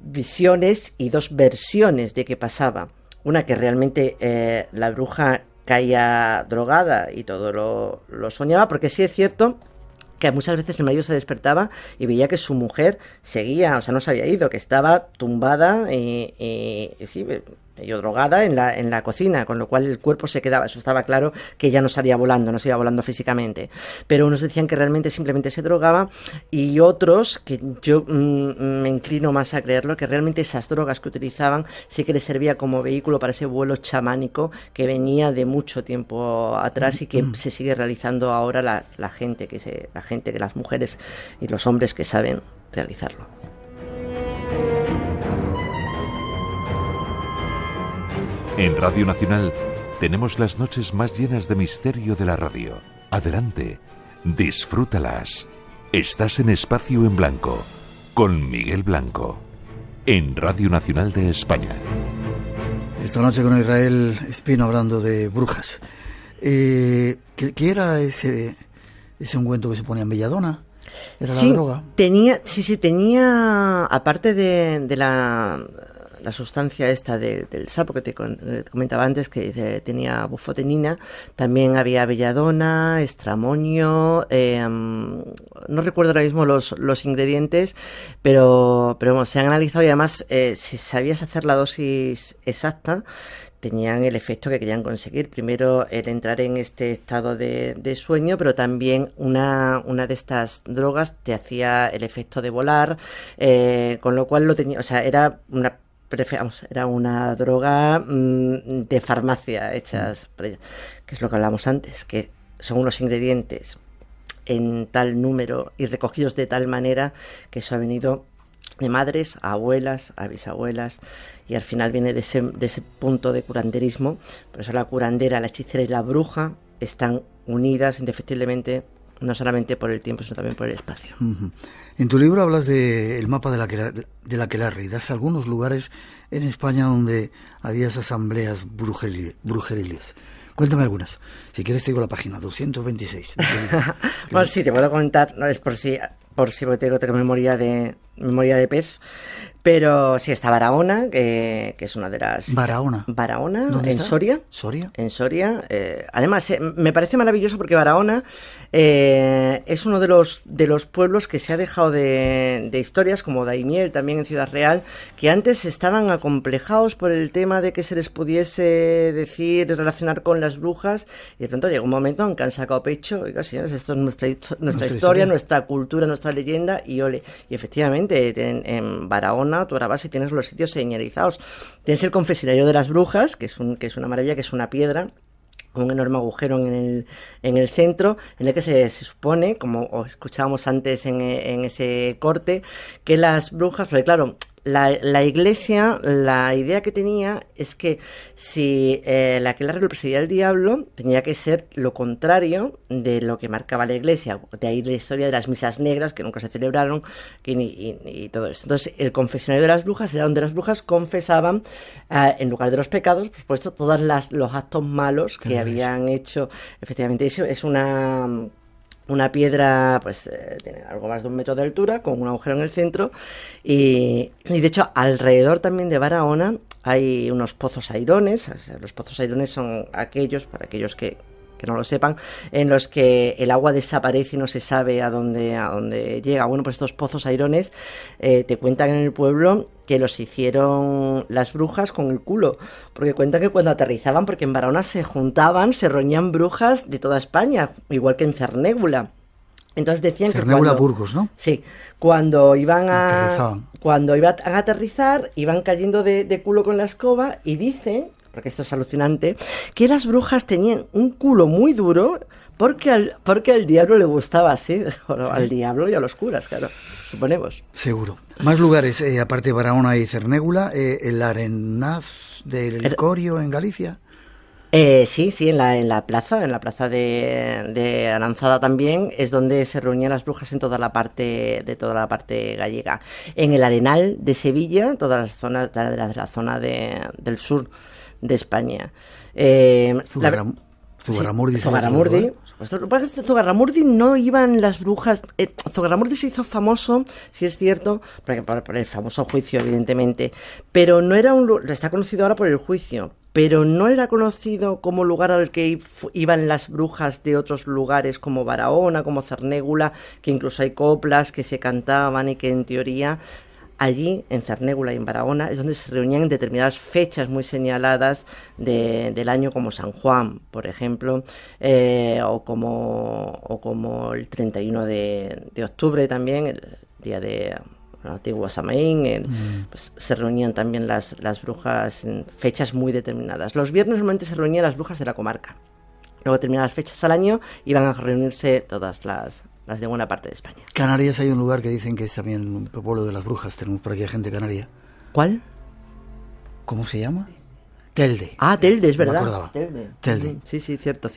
S3: visiones y 2 versiones de qué pasaba. Una que realmente la bruja caía drogada y todo lo soñaba, porque sí es cierto que muchas veces el marido se despertaba y veía que su mujer seguía, o sea, no se había ido, que estaba tumbada y sí, medio drogada en la cocina, con lo cual el cuerpo se quedaba, eso estaba claro, que ya no salía volando, no se iba volando físicamente. Pero unos decían que realmente simplemente se drogaba, y otros, que yo me inclino más a creerlo, que realmente esas drogas que utilizaban sí que les servía como vehículo para ese vuelo chamánico que venía de mucho tiempo atrás y que se sigue realizando ahora la gente, que las mujeres y los hombres que saben realizarlo.
S5: En Radio Nacional tenemos las noches más llenas de misterio de la radio. Adelante, disfrútalas. Estás en Espacio en Blanco, con Miguel Blanco, en Radio Nacional de España.
S1: Esta noche con Israel Espino hablando de brujas. ¿Qué era ese ungüento que se ponía en Belladona? ¿Era la droga?
S3: Tenía, aparte de la la sustancia esta del sapo que te comentaba antes, que tenía bufotenina. También había belladona, estramonio, no recuerdo ahora mismo los ingredientes, pero vamos, se han analizado y además si sabías hacer la dosis exacta, tenían el efecto que querían conseguir. Primero, el entrar en este estado de sueño, pero también una de estas drogas te hacía el efecto de volar, con lo cual lo tenía, o sea, era una droga de farmacia hechas por ella, que es lo que hablamos antes, que son unos ingredientes en tal número y recogidos de tal manera que eso ha venido de madres a abuelas, a bisabuelas, y al final viene de ese punto de curanderismo. Por eso la curandera, la hechicera y la bruja están unidas indefectiblemente, no solamente por el tiempo, sino también por el espacio.
S1: Uh-huh. En tu libro hablas del mapa de la aquelarre y das algunos lugares en España donde había esas asambleas brujeriles. Cuéntame algunas. Si quieres te digo la página, 226.
S3: Bueno, sí, te puedo contar, no es por si porque tengo memoria de pez. Pero sí, está Barahona, que es una de las...
S1: ¿Barahona?
S3: Barahona,
S1: ¿Dónde
S3: en
S1: está?
S3: Soria.
S1: ¿Soria?
S3: En Soria. Además, me parece maravilloso porque Barahona es uno de los pueblos que se ha dejado de historias, como Daimiel, también en Ciudad Real, que antes estaban acomplejados por el tema de que se les pudiese decir, relacionar con las brujas, y de pronto llegó un momento en que han sacado pecho, oiga, señores, esto es nuestra historia, nuestra cultura, nuestra leyenda, y ole. Y efectivamente, en Barahona tú ahora vas y tienes los sitios señalizados. Tienes el confesionario de las brujas, que es una maravilla, que es una piedra con un enorme agujero en el centro, en el que se supone, como escuchábamos antes en ese corte, que las brujas, porque claro, la Iglesia, la idea que tenía es que si la aquelarre lo presidía el diablo, tenía que ser lo contrario de lo que marcaba la Iglesia. De ahí la historia de las misas negras, que nunca se celebraron, y todo eso. Entonces, el confesionario de las brujas era donde las brujas confesaban, en lugar de los pecados, por supuesto, todos los actos malos que habían hecho. Efectivamente, eso es una piedra, pues tiene algo más de 1 metro de altura, con un agujero en el centro, y de hecho alrededor también de Barahona hay unos pozos airones. O sea, los pozos airones son aquellos, para aquellos que no lo sepan, en los que el agua desaparece y no se sabe a dónde llega. Bueno, pues estos pozos airones te cuentan en el pueblo que los hicieron las brujas con el culo, porque cuentan que cuando aterrizaban, porque en Barahona se reunían brujas de toda España, igual que en Cernégula. Entonces decían
S1: Cernégula, Burgos, ¿no?
S3: Sí, cuando iban a aterrizar, iban cayendo de culo con la escoba, y dicen, porque esto es alucinante, que las brujas tenían un culo muy duro porque al diablo le gustaba así, al diablo y a los curas, claro, suponemos.
S1: Seguro. Más lugares, aparte de Barahona y Cernégula, el Arenaz del Corio en Galicia.
S3: Sí, en la plaza de Aranzada también es donde se reunían las brujas en toda la parte gallega. En el Arenal de Sevilla, todas las zonas de la zona del sur de España.
S1: Zugarramurdi.
S3: Zugarramurdi no iban las brujas. Zugarramurdi se hizo famoso, si es cierto, por el famoso juicio, evidentemente, pero no era está conocido ahora por el juicio, pero no era conocido como lugar al que iban las brujas de otros lugares como Barahona, como Cernégula, que incluso hay coplas que se cantaban y que en teoría allí, en Cernégula y en Barahona, es donde se reunían en determinadas fechas muy señaladas del año, como San Juan, por ejemplo, o como el 31 de octubre también, el día de antiguo Samaín, pues se reunían también las brujas en fechas muy determinadas. Los viernes normalmente se reunían las brujas de la comarca. Luego, determinadas fechas al año, iban a reunirse todas las de buena parte de España.
S1: Canarias hay un lugar que dicen que es también un pueblo de las brujas. Tenemos por aquí gente canaria.
S3: ¿Cuál?
S1: ¿Cómo se llama? Telde.
S3: Telde, es verdad.
S1: Me acordaba. Telde.
S3: Sí, cierto.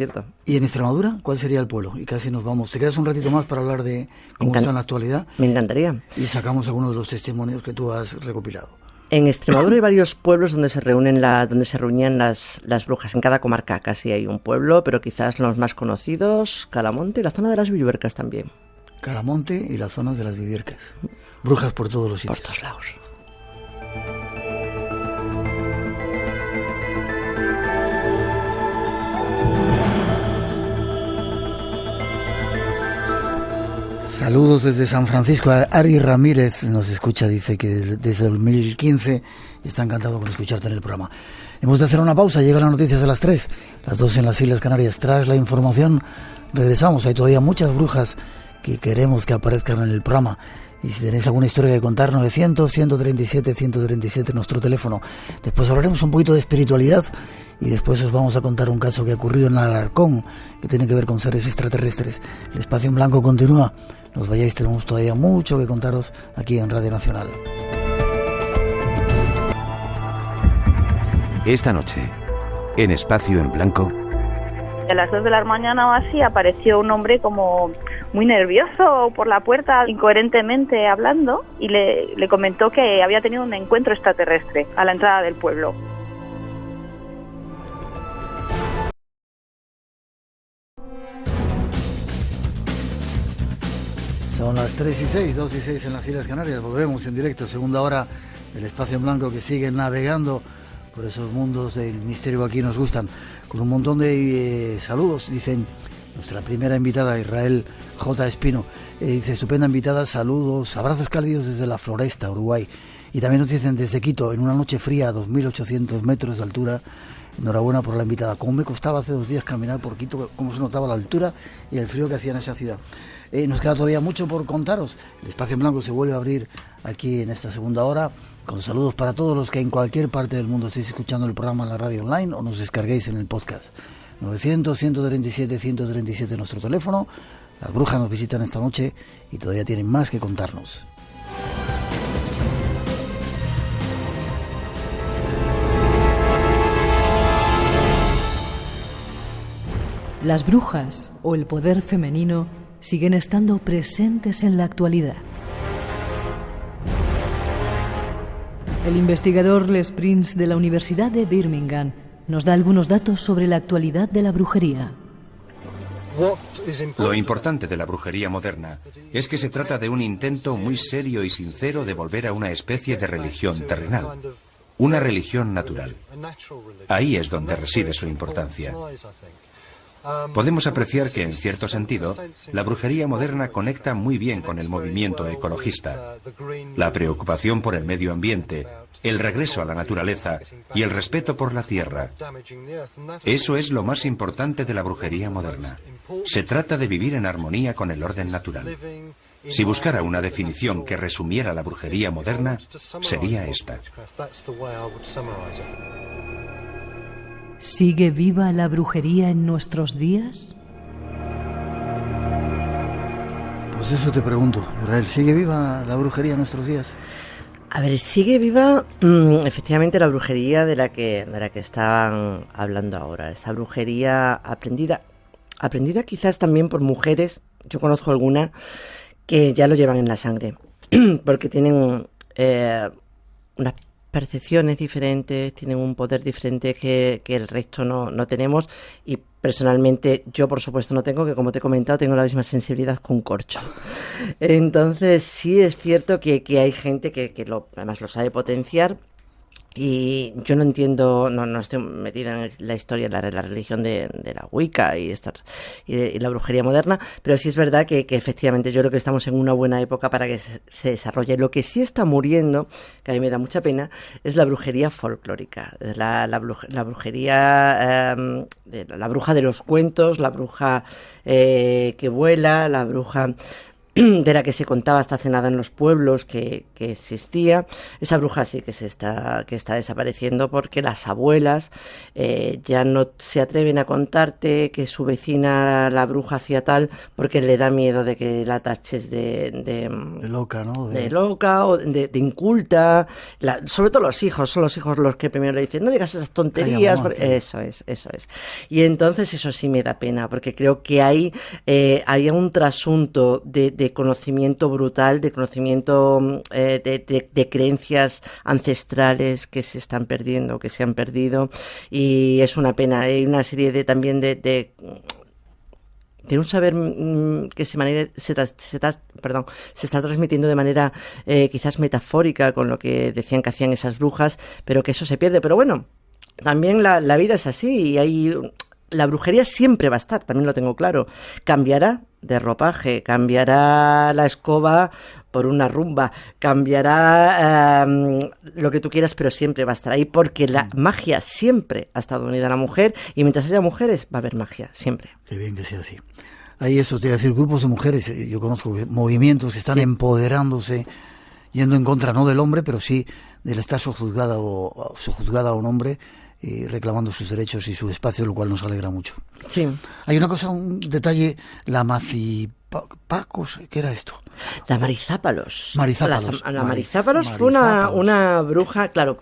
S1: ¿Y en Extremadura cuál sería el pueblo? Y casi nos vamos. ¿Te quedas un ratito más para hablar de cómo está en la actualidad?
S3: Me encantaría.
S1: Y sacamos algunos de los testimonios que tú has recopilado.
S3: En Extremadura hay varios pueblos donde se reunían las brujas. En cada comarca casi hay un pueblo, pero quizás los más conocidos, Calamonte y la zona de las Villuercas también.
S1: Calamonte y las zonas de las Villuercas. Brujas por todos los sitios.
S3: Por todos lados.
S1: Saludos desde San Francisco. Ari Ramírez nos escucha, dice que desde el 2015 está encantado con escucharte en el programa. Hemos de hacer una pausa, llegan las noticias de las 3, las 2 en las Islas Canarias. Tras la información regresamos, hay todavía muchas brujas que queremos que aparezcan en el programa. Y si tenéis alguna historia que contar, 900-137-137 nuestro teléfono. Después hablaremos un poquito de espiritualidad y después os vamos a contar un caso que ha ocurrido en Alarcón, que tiene que ver con seres extraterrestres. El Espacio en Blanco continúa. No os vayáis, tenemos todavía mucho que contaros aquí en Radio Nacional.
S9: Esta noche, en Espacio en Blanco.
S10: A las 2 de la mañana o así apareció un hombre como muy nervioso por la puerta, incoherentemente hablando, y le comentó que había tenido un encuentro extraterrestre a la entrada del pueblo.
S1: Son las 3:06, 2:06 en las Islas Canarias. Volvemos en directo, segunda hora del Espacio en Blanco, que sigue navegando por esos mundos del misterio que aquí nos gustan, con un montón de saludos. Dicen nuestra primera invitada, Israel J. Espino, dice: estupenda invitada, saludos, abrazos cálidos desde la Floresta, Uruguay. Y también nos dicen desde Quito, en una noche fría a 2.800 metros de altura. Enhorabuena por la invitada. Cómo me costaba hace 2 días caminar por Quito, cómo se notaba la altura y el frío que hacía en esa ciudad. Nos queda todavía mucho por contaros. El Espacio en Blanco se vuelve a abrir aquí en esta segunda hora, con saludos para todos los que en cualquier parte del mundo estéis escuchando el programa en la radio online o nos descarguéis en el podcast. 900-137-137 nuestro teléfono. Las brujas nos visitan esta noche y todavía tienen más que contarnos.
S2: Las brujas o el poder femenino siguen estando presentes en la actualidad. El investigador Les Prince de la Universidad de Birmingham nos da algunos datos sobre la actualidad de la brujería.
S12: Lo importante de la brujería moderna es que se trata de un intento muy serio y sincero de volver a una especie de religión terrenal, una religión natural. Ahí es donde reside su importancia. Podemos apreciar que, en cierto sentido, la brujería moderna conecta muy bien con el movimiento ecologista. La preocupación por el medio ambiente, el regreso a la naturaleza y el respeto por la tierra. Eso es lo más importante de la brujería moderna. Se trata de vivir en armonía con el orden natural. Si buscara una definición que resumiera la brujería moderna, sería esta.
S2: ¿Sigue viva la brujería en nuestros días?
S1: Pues eso te pregunto, Israel, ¿sigue viva la brujería en nuestros días?
S3: A ver, sigue viva efectivamente la brujería de la que estaban hablando ahora. Esa brujería aprendida quizás también por mujeres. Yo conozco alguna que ya lo llevan en la sangre, porque tienen unas percepciones diferentes, tienen un poder diferente que el resto no tenemos, y personalmente yo por supuesto no tengo, que como te he comentado tengo la misma sensibilidad que un corcho. Entonces sí es cierto que hay gente que además lo sabe potenciar. Y yo no entiendo, no estoy metida en la historia de la religión de la Wicca y la brujería moderna, pero sí es verdad que efectivamente yo creo que estamos en una buena época para que se desarrolle. Lo que sí está muriendo, que a mí me da mucha pena, es la brujería folclórica, es la brujería, la bruja de los cuentos, la bruja que vuela, la bruja de la que se contaba hasta hace nada en los pueblos que existía. Esa bruja sí que está desapareciendo, porque las abuelas ya no se atreven a contarte que su vecina la bruja hacía tal, porque le da miedo de que la taches de
S1: loca, ¿no?
S3: De loca o de inculta. Sobre todo los hijos, son los hijos los que primero le dicen: no digas esas tonterías.
S1: Ay, mamá,
S3: eso es. Y entonces eso sí me da pena, porque creo que hay un trasunto de conocimiento brutal, de conocimiento de creencias ancestrales que se están perdiendo, que se han perdido, y es una pena. Hay una serie de un saber que se está transmitiendo de manera quizás metafórica, con lo que decían que hacían esas brujas, pero que eso se pierde. Pero bueno, también la vida es así, y hay La brujería siempre va a estar, también lo tengo claro. Cambiará de ropaje, cambiará la escoba por una rumba, cambiará lo que tú quieras, pero siempre va a estar ahí, porque la magia siempre ha estado unida a la mujer, y mientras haya mujeres va a haber magia, siempre.
S1: Qué bien que sea así. Hay eso, te voy a decir, grupos de mujeres, yo conozco movimientos que están empoderándose, yendo en contra no del hombre, pero sí del estar sojuzgada a un hombre, y reclamando sus derechos y su espacio, lo cual nos alegra mucho.
S3: Sí.
S1: Hay una cosa, un detalle, la Macipacos, ¿qué era esto?
S3: La Marizápalos.
S1: La
S3: Marizápalos fue una bruja, claro,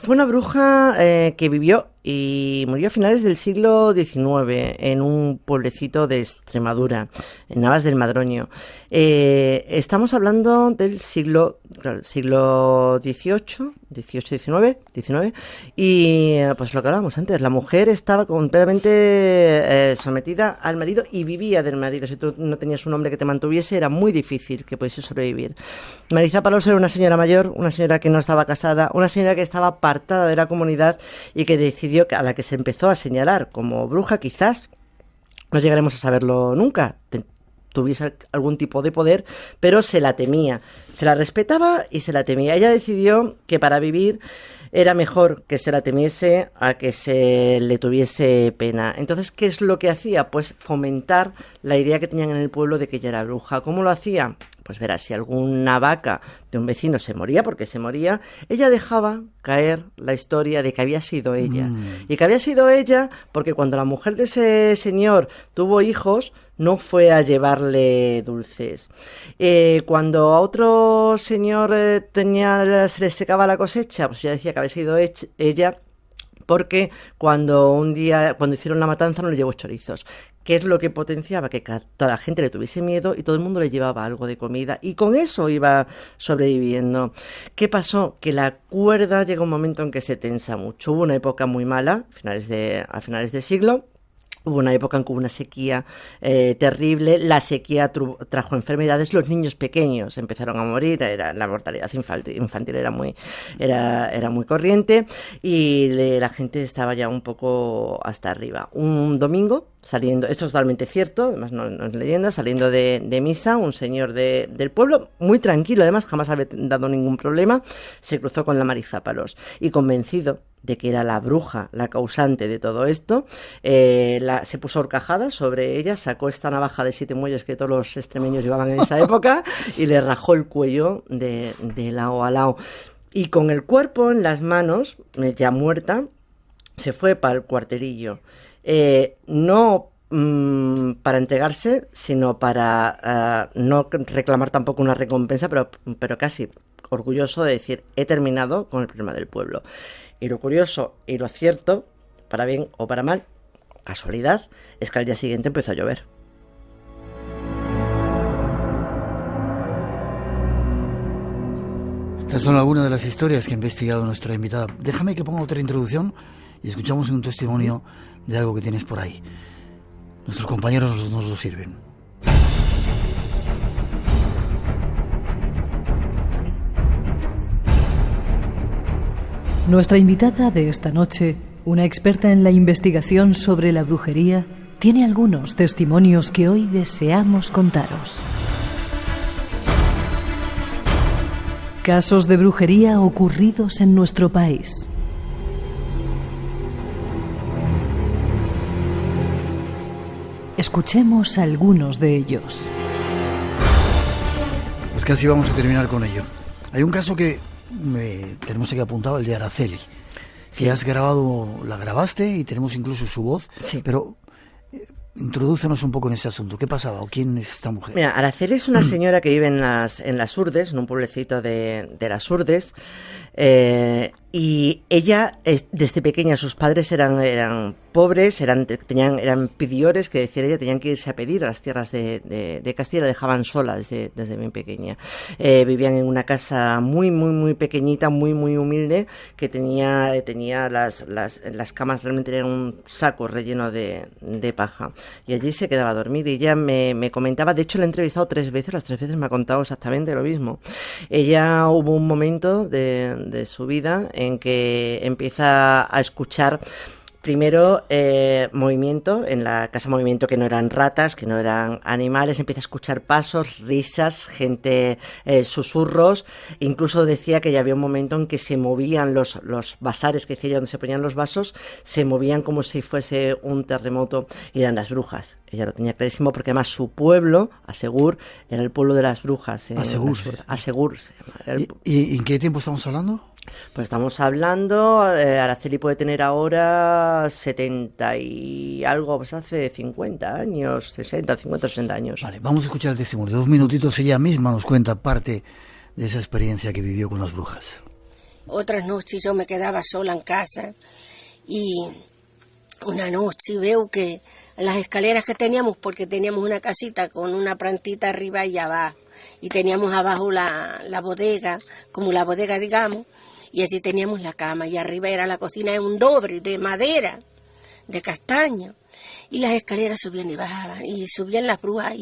S3: fue una bruja que vivió y murió a finales del siglo XIX en un pueblecito de Extremadura, en Navas del Madroño. Estamos hablando del siglo XVIII, XIX, y pues lo que hablábamos antes, la mujer estaba completamente sometida al marido y vivía del marido. Si tú no tenías un hombre que te mantuviese, era muy difícil que pudiese sobrevivir. Marizápalos era una señora mayor, una señora que no estaba casada, una señora que estaba apartada de la comunidad y que decidió, a la que se empezó a señalar como bruja, quizás no llegaremos a saberlo nunca, tuviese algún tipo de poder, pero se la temía, se la respetaba y se la temía. Ella decidió que para vivir era mejor que se la temiese a que se le tuviese pena. Entonces, ¿qué es lo que hacía? Pues fomentar la idea que tenían en el pueblo de que ella era bruja. ¿Cómo lo hacía? Pues verás, si alguna vaca de un vecino se moría, porque se moría, ella dejaba caer la historia de que había sido ella. Y que había sido ella porque cuando la mujer de ese señor tuvo hijos, no fue a llevarle dulces. Cuando a otro señor se le secaba la cosecha, pues ella decía que había sido ella, porque cuando hicieron la matanza no le llevó chorizos. ¿Qué es lo que potenciaba? Que toda la gente le tuviese miedo y todo el mundo le llevaba algo de comida, y con eso iba sobreviviendo. ¿Qué pasó? Que la cuerda llega un momento en que se tensa mucho. Hubo una época muy mala, a finales de siglo. Hubo una época en que hubo una sequía terrible, la sequía trajo enfermedades, los niños pequeños empezaron a morir, la mortalidad infantil era muy corriente, y la gente estaba ya un poco hasta arriba. Un domingo, saliendo, esto es totalmente cierto, además no es leyenda, saliendo de misa, un señor del pueblo, muy tranquilo, además jamás había dado ningún problema, se cruzó con la Marizápalos, y convencido de que era la bruja la causante de todo esto, se puso horcajada sobre ella, sacó esta navaja de 7 muelles que todos los extremeños llevaban en esa época y le rajó el cuello de lado a lado. Y con el cuerpo en las manos, ya muerta, se fue para el cuartelillo. No para entregarse, sino para no reclamar tampoco una recompensa, pero casi orgulloso de decir, he terminado con el problema del pueblo. Y lo curioso y lo cierto, para bien o para mal, casualidad, es que al día siguiente empezó a llover.
S1: Estas son algunas de las historias que ha investigado nuestra invitada. Déjame que ponga otra introducción y escuchamos un testimonio de algo que tienes por ahí. Nuestros compañeros nos lo sirven.
S2: Nuestra invitada de esta noche, una experta en la investigación sobre la brujería, tiene algunos testimonios que hoy deseamos contaros. Casos de brujería ocurridos en nuestro país. Escuchemos algunos de ellos.
S1: Pues casi vamos a terminar con ello. Hay un caso que tenemos aquí apuntado, el de Araceli. Sí. La grabaste y tenemos incluso su voz, sí. Pero introdúcenos un poco en ese asunto. ¿Qué pasaba o quién es esta mujer?
S3: Mira, Araceli es una señora que vive en las Urdes, en un pueblecito de las Urdes, y ella desde pequeña, sus padres eran pobres, eran pididores, que decía ella, tenían que irse a pedir a las tierras de Castilla, la dejaban sola desde bien pequeña. Vivían en una casa muy muy muy pequeñita, muy muy humilde, que tenía las camas realmente eran un saco relleno de paja, y allí se quedaba a dormir. Y ella me comentaba, de hecho la he entrevistado 3 veces, las 3 veces me ha contado exactamente lo mismo. Ella, hubo un momento de su vida en que empieza a escuchar Primero, movimiento, en la casa movimiento, que no eran ratas, que no eran animales, empieza a escuchar pasos, risas, gente, susurros, incluso decía que ya había un momento en que se movían los vasares, que decía yo, donde se ponían los vasos, se movían como si fuese un terremoto, y eran las brujas. Ella lo tenía clarísimo, porque además su pueblo, Asegur, era el pueblo de las brujas.
S1: Asegur.
S3: Asegur.
S1: ¿Y en qué tiempo estamos hablando?
S3: Pues estamos hablando, Araceli puede tener ahora 70 y algo, pues hace 50 años, 60, 50, 60 años.
S1: Vale, vamos a escuchar el testimonio. 2 minutitos, ella misma nos cuenta parte de esa experiencia que vivió con las brujas.
S13: Otras noches yo me quedaba sola en casa y una noche veo que las escaleras que teníamos, porque teníamos una casita con una plantita arriba y abajo, y teníamos abajo la bodega, como la bodega digamos, y allí teníamos la cama, y arriba era la cocina de un dobre, de madera, de castaño, y las escaleras subían y bajaban, y subían las brujas,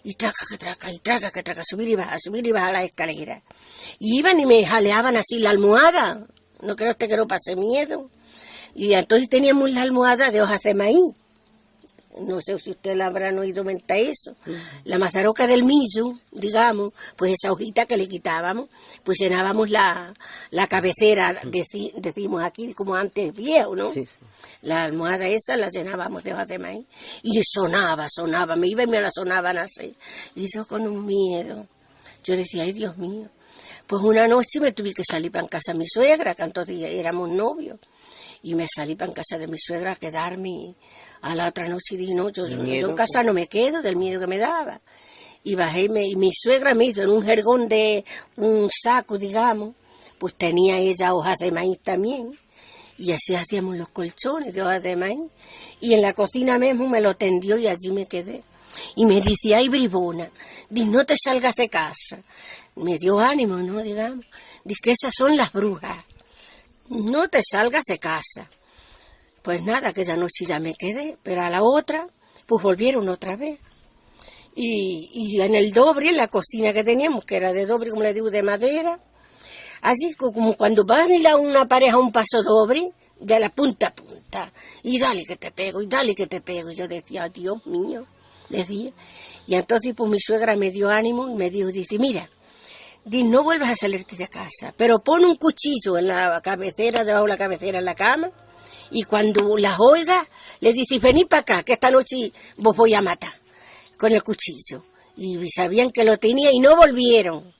S13: y traca que traca, subir y bajar las escaleras. Y iban y me jaleaban así la almohada, no creo usted que no pase miedo. Y entonces teníamos la almohada de hojas de maíz. No sé si ustedes la habrán oído mentar eso. La mazaroca del millo, digamos, pues esa hojita que le quitábamos, pues llenábamos la cabecera, decimos aquí, como antes viejo, ¿no? Sí, sí. La almohada esa la llenábamos de hojas de maíz. Y sonaba, me iba y me la sonaban así. Y eso con un miedo. Yo decía, ay Dios mío. Pues una noche me tuve que salir para en casa de mi suegra, que entonces éramos novios. Y me salí para en casa de mi suegra a quedarme. A la otra noche dije, no, yo en casa no me quedo del miedo que me daba. Y bajé, y mi suegra me hizo en un jergón de un saco, digamos, pues tenía ella hojas de maíz también. Y así hacíamos los colchones de hojas de maíz. Y en la cocina mismo me lo tendió y allí me quedé. Y me dice, ay, bribona, no te salgas de casa. Me dio ánimo, ¿no? Digamos. Dice que esas son las brujas. No te salgas de casa. Pues nada, aquella noche ya me quedé, pero a la otra, pues volvieron otra vez. Y en el dobre, en la cocina que teníamos, que era de dobre, como le digo, de madera, así como cuando va una pareja a un paso doble, de la punta a punta, y dale que te pego, y dale que te pego. Y yo decía, Dios mío, decía. Y entonces pues mi suegra me dio ánimo y me dijo, dice, mira, no vuelvas a salirte de casa, pero pon un cuchillo en la cabecera, debajo de la cabecera en la cama, y cuando las oigas, le dices, vení para acá, que esta noche vos voy a matar, con el cuchillo. Y sabían que lo tenía y no volvieron.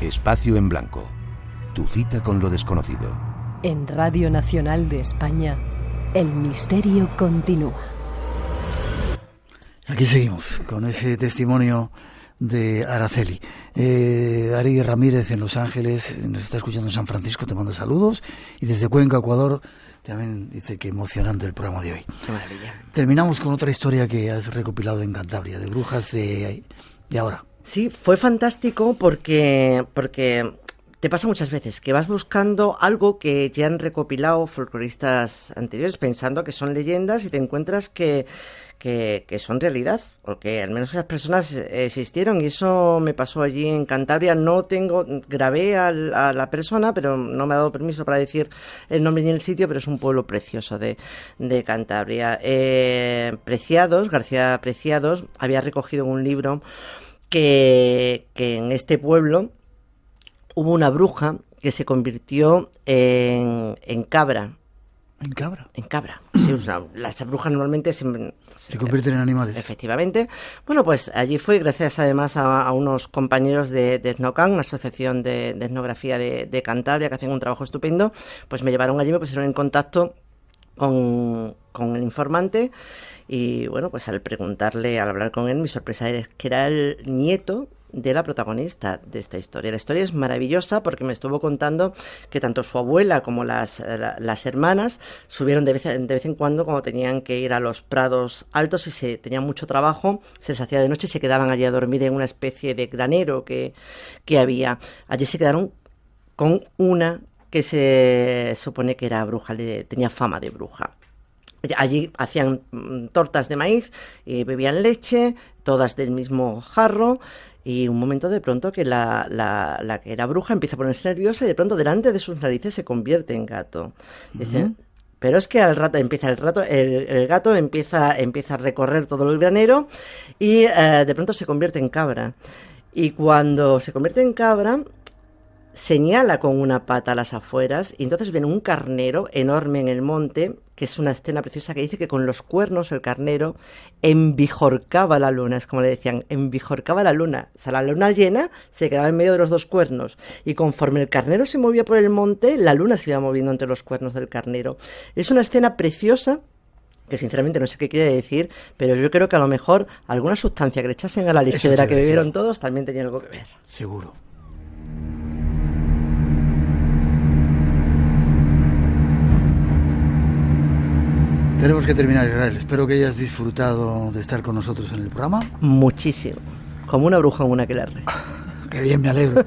S9: Espacio en Blanco, tu cita con lo desconocido.
S2: En Radio Nacional de España, el misterio continúa.
S1: Aquí seguimos con ese testimonio de Araceli. Ari Ramírez en Los Ángeles nos está escuchando en San Francisco, te manda saludos, y desde Cuenca, Ecuador, también dice que emocionante el programa de hoy.
S3: Qué maravilla.
S1: Terminamos con otra historia que has recopilado en Cantabria, de brujas de ahora.
S3: Sí, fue fantástico porque te pasa muchas veces que vas buscando algo que ya han recopilado folcloristas anteriores pensando que son leyendas y te encuentras que son realidad, o que al menos esas personas existieron, y eso me pasó allí en Cantabria. Grabé a la persona, pero no me ha dado permiso para decir el nombre ni el sitio, pero es un pueblo precioso de Cantabria. García Preciados, había recogido un libro que en este pueblo hubo una bruja que se convirtió en cabra.
S1: ¿En cabra?
S3: En cabra. Sí, las brujas normalmente se
S1: convierten en animales.
S3: Efectivamente. Bueno, pues allí fue, gracias además a unos compañeros de Etnocan, una asociación de etnografía de Cantabria, que hacen un trabajo estupendo, pues me llevaron allí, me pusieron en contacto con el informante, y bueno, pues al hablar con él, mi sorpresa es que era el nieto de la protagonista de esta historia. La historia es maravillosa porque me estuvo contando que tanto su abuela como las hermanas subieron de vez en cuando tenían que ir a los prados altos y tenían mucho trabajo, se les hacía de noche y se quedaban allí a dormir en una especie de granero que había. Allí se quedaron con una que se supone que era bruja, tenía fama de bruja. Allí hacían tortas de maíz, bebían leche, todas del mismo jarro, Y un momento de pronto que la que era bruja empieza a ponerse nerviosa y de pronto delante de sus narices se convierte en gato. Dicen, pero es que al rato el gato empieza a recorrer todo el granero y de pronto se convierte en cabra. Y cuando se convierte en cabra, señala con una pata a las afueras y entonces viene un carnero enorme en el monte, que es una escena preciosa que dice que con los cuernos el carnero embijorcaba la luna, es como le decían, embijorcaba la luna. O sea, la luna llena se quedaba en medio de los dos cuernos y conforme el carnero se movía por el monte, la luna se iba moviendo entre los cuernos del carnero. Es una escena preciosa que sinceramente no sé qué quiere decir, pero yo creo que a lo mejor alguna sustancia que le echasen a la leche de la que bebieron todos también tenía algo que ver.
S1: Seguro. Tenemos que terminar, Israel. Espero que hayas disfrutado de estar con nosotros en el programa.
S3: Muchísimo. Como una bruja en una aquelarre.
S1: Qué bien, me alegro.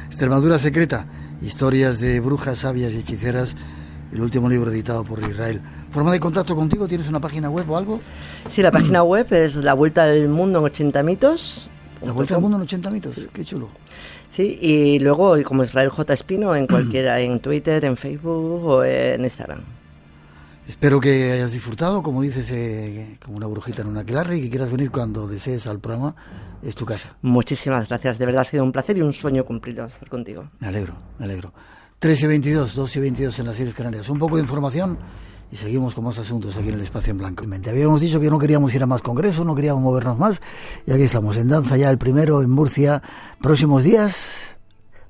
S1: Extremadura Secreta. Historias de brujas, sabias y hechiceras. El último libro editado por Israel. ¿Forma de contacto contigo? ¿Tienes una página web o algo?
S3: Sí, la página web es La Vuelta del Mundo en 80 mitos.
S1: La Vuelta del Mundo en 80 mitos. Sí. Qué chulo.
S3: Sí, y luego como Israel J. Espino en cualquiera, en Twitter, en Facebook o en Instagram.
S1: Espero que hayas disfrutado, como dices, como una brujita en un aquelarre, y que quieras venir cuando desees al programa. Es tu casa.
S3: Muchísimas gracias, de verdad ha sido un placer y un sueño cumplido estar contigo.
S1: Me alegro. 3:22, 2:22 en las Islas Canarias. Un poco de información y seguimos con más asuntos aquí en el Espacio en Blanco. Habíamos dicho que no queríamos ir a más congresos, no queríamos movernos más, y aquí estamos en danza ya el primero en Murcia. Próximos días...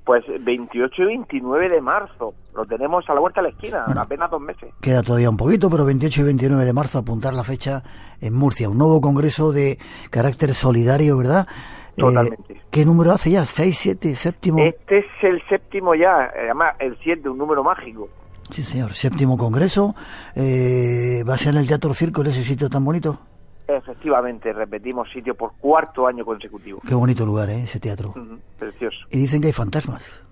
S14: Pues 28 y 29 de marzo, lo tenemos a la vuelta de la esquina,
S1: bueno,
S14: apenas 2 meses.
S1: Queda todavía un poquito, pero 28 y 29 de marzo, apuntar la fecha en Murcia, un nuevo congreso de carácter solidario, ¿verdad?
S14: Totalmente.
S1: ¿Qué número hace ya? ¿6, 7, séptimo?
S14: Este es el séptimo ya, además el 7, un número mágico.
S1: Sí, señor, séptimo congreso, ¿va a ser en el Teatro Circo, en ese sitio tan bonito?
S14: Efectivamente, repetimos sitio por 4º año consecutivo.
S1: Qué bonito lugar, ese teatro.
S14: Precioso.
S1: Y dicen que hay fantasmas.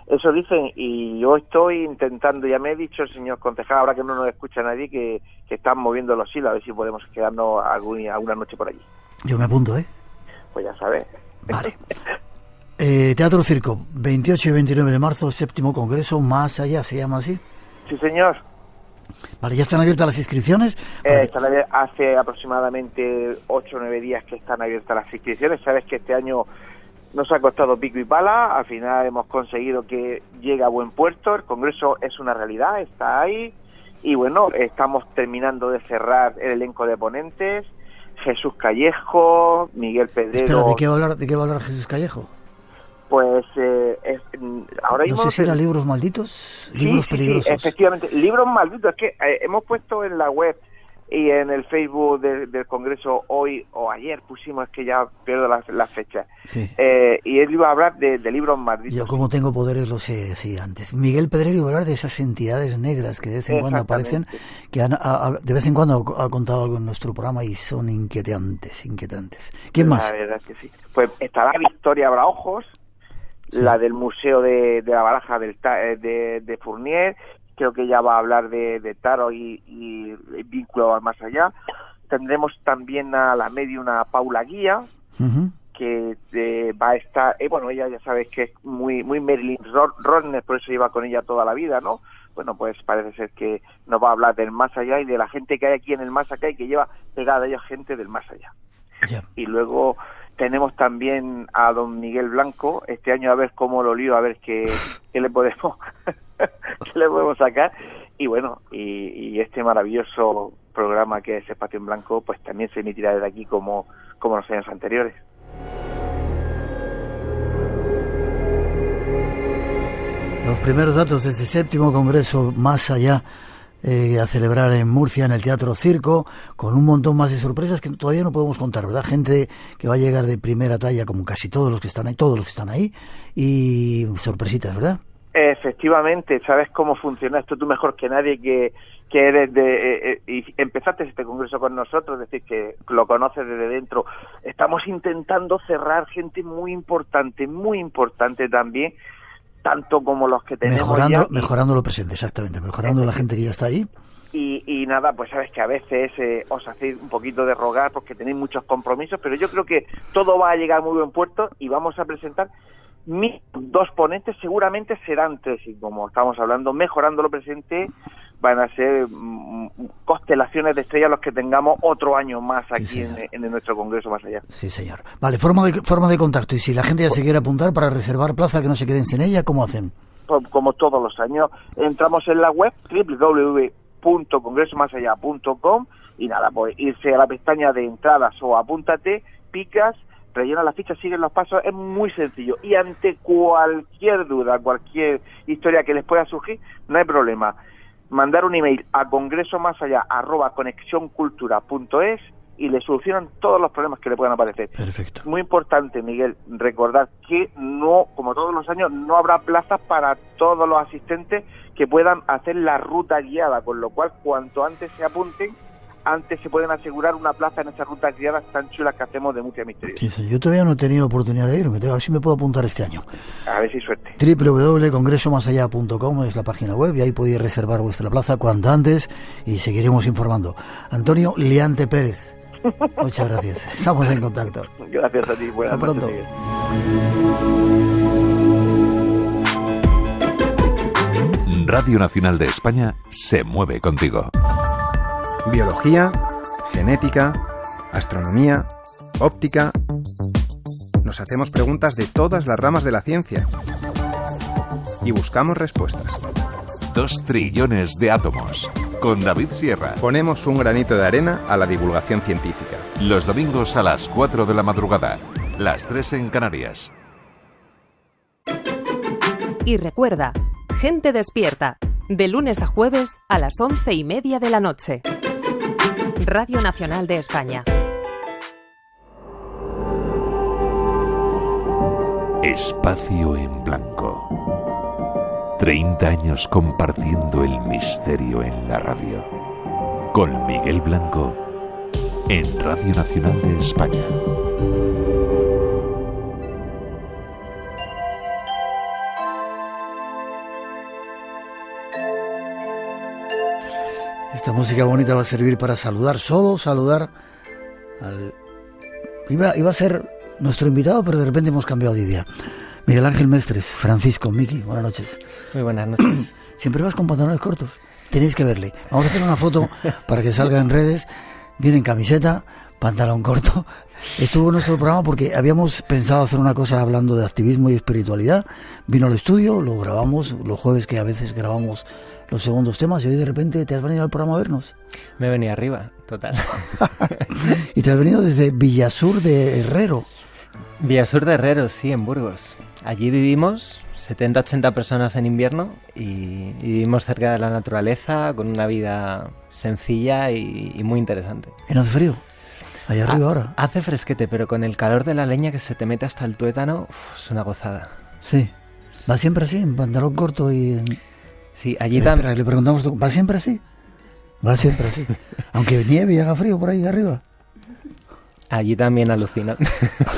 S14: Eso dicen, y yo estoy intentando, ya me he dicho el señor concejal, ahora que no nos escucha nadie, que están moviendo los hilos, a ver si podemos quedarnos alguna noche por allí.
S1: Yo me apunto,
S14: Pues ya sabes.
S1: Vale. Teatro Circo, 28 y 29 de marzo, séptimo congreso, Más Allá, ¿se llama así?
S14: Sí, señor.
S1: Vale, ¿ya están abiertas las inscripciones?
S14: Hace aproximadamente 8 o 9 días que están abiertas las inscripciones. Sabes que este año nos ha costado pico y pala, al final hemos conseguido que llegue a buen puerto, el congreso es una realidad, está ahí, y bueno, estamos terminando de cerrar el elenco de ponentes, Jesús Callejo, Miguel Pedrero...
S1: Espera, ¿de qué va a hablar Jesús Callejo?
S14: Pues ahora mismo...
S1: No sé si eran libros malditos, libros peligrosos.
S14: Sí, efectivamente, libros malditos. Es que hemos puesto en la web y en el Facebook del Congreso hoy o ayer pusimos, es que ya pierdo las fechas. Sí. Y él iba a hablar de libros malditos.
S1: Yo como tengo poderes lo sé, sí, antes. Miguel Pedrero iba a hablar de esas entidades negras que de vez en cuando aparecen, que de vez en cuando ha contado algo en nuestro programa y son inquietantes. ¿Quién más?
S14: La verdad que sí. Pues estará Victoria Braojos, sí, la del Museo de la Baraja de Fournier. Creo que ella va a hablar de tarot y vínculo al más allá. Tendremos también a la medium Paula Guía, que va a estar... bueno, ella ya sabes que es muy Marilyn Rodner, por eso lleva con ella toda la vida, ¿no? Bueno, pues parece ser que nos va a hablar del más allá y de la gente que hay aquí en el más acá y que lleva pegada a ella gente del más allá. Yeah. Y luego tenemos también a don Miguel Blanco, este año a ver cómo lo lío, a ver qué le podemos... que le podemos sacar, y bueno, y este maravilloso programa que es Espacio en Blanco, pues también se emitirá desde aquí como los años anteriores.
S1: Los primeros datos de este séptimo congreso Más Allá, a celebrar en Murcia, en el Teatro Circo, con un montón más de sorpresas que todavía no podemos contar, ¿verdad? Gente que va a llegar de primera talla, como casi todos los que están ahí, y sorpresitas, ¿verdad?
S14: Efectivamente, sabes cómo funciona esto tú mejor que nadie, que eres y empezaste este congreso con nosotros, es decir, que lo conoces desde dentro. Estamos intentando cerrar gente muy importante también, tanto como los que tenemos
S1: mejorando lo presente, exactamente, mejorando la gente que ya está ahí.
S14: Y nada, pues sabes que a veces os hacéis un poquito de rogar porque tenéis muchos compromisos, pero yo creo que todo va a llegar a muy buen puerto y vamos a presentar mis 2 ponentes, seguramente serán 3, y como estamos hablando, mejorando lo presente, van a ser constelaciones de estrellas los que tengamos otro año más aquí en nuestro congreso más allá.
S1: Sí, señor. Vale, forma de contacto, y si la gente ya se quiere apuntar para reservar plaza, que no se queden sin ella, ¿cómo hacen?
S14: Como todos los años, entramos en la web www.congresomasallá.com y nada, pues irse a la pestaña de entradas o apúntate, picas, rellena la ficha, siguen los pasos, es muy sencillo. Y ante cualquier duda, cualquier historia que les pueda surgir, no hay problema. Mandar un email a congresomasallá@conexioncultura.es y le solucionan todos los problemas que le puedan aparecer.
S1: Perfecto.
S14: Muy importante, Miguel, recordar que no, como todos los años, no habrá plazas para todos los asistentes que puedan hacer la ruta guiada, con lo cual cuanto antes se apunten, antes se pueden asegurar una plaza en esas rutas guiadas tan chulas que hacemos de Murcia Misteriosa.
S1: Sí, yo todavía no he tenido oportunidad de irme, a ver si me puedo apuntar este año.
S14: A ver si suerte.
S1: www.congresomasallá.com es la página web y ahí podéis reservar vuestra plaza cuanto antes y seguiremos informando. Antonio Liante Pérez, muchas gracias. Estamos en contacto.
S14: Gracias a ti.
S1: Hasta pronto.
S5: Radio Nacional de España se mueve contigo.
S15: Biología, genética, astronomía, óptica. Nos hacemos preguntas de todas las ramas de la ciencia y buscamos respuestas.
S5: 2 trillones de átomos. Con David Sierra.
S15: Ponemos un granito de arena a la divulgación científica.
S5: Los domingos a las 4 de la madrugada, las 3 en Canarias.
S7: Y recuerda, Gente Despierta, de lunes a jueves a las 11:30 de la noche. Radio Nacional de España.
S5: Espacio en Blanco. 30 años compartiendo el misterio en la radio. Con Miguel Blanco en Radio Nacional de España.
S1: Esta música bonita va a servir para saludar, solo saludar al... Iba a ser nuestro invitado, pero de repente hemos cambiado de idea. Miguel Ángel Mestres, Francisco, Miki, buenas noches.
S16: Muy buenas noches.
S1: Siempre vas con pantalones cortos. Tenéis que verle. Vamos a hacer una foto para que salga en redes. Viene en camiseta, pantalón corto. Estuvo en nuestro programa porque habíamos pensado hacer una cosa hablando de activismo y espiritualidad. Vino al estudio, lo grabamos los jueves, que a veces grabamos los segundos temas, y hoy de repente te has venido al programa a vernos.
S16: Me he venido arriba, total.
S1: Y te has venido desde Villasur de Herrero.
S16: Villasur de Herrero, sí, en Burgos. Allí vivimos 70-80 personas en invierno y vivimos cerca de la naturaleza, con una vida sencilla y muy interesante.
S1: ¿Y no hace frío? Allá arriba ahora.
S16: Hace fresquete, pero con el calor de la leña que se te mete hasta el tuétano, es una gozada.
S1: Sí. ¿Va siempre así, en pantalón corto y en...?
S16: Sí, allí también.
S1: Le preguntamos, ¿va siempre así? Va siempre así. Aunque nieve y haga frío por ahí arriba.
S16: Allí también alucinan.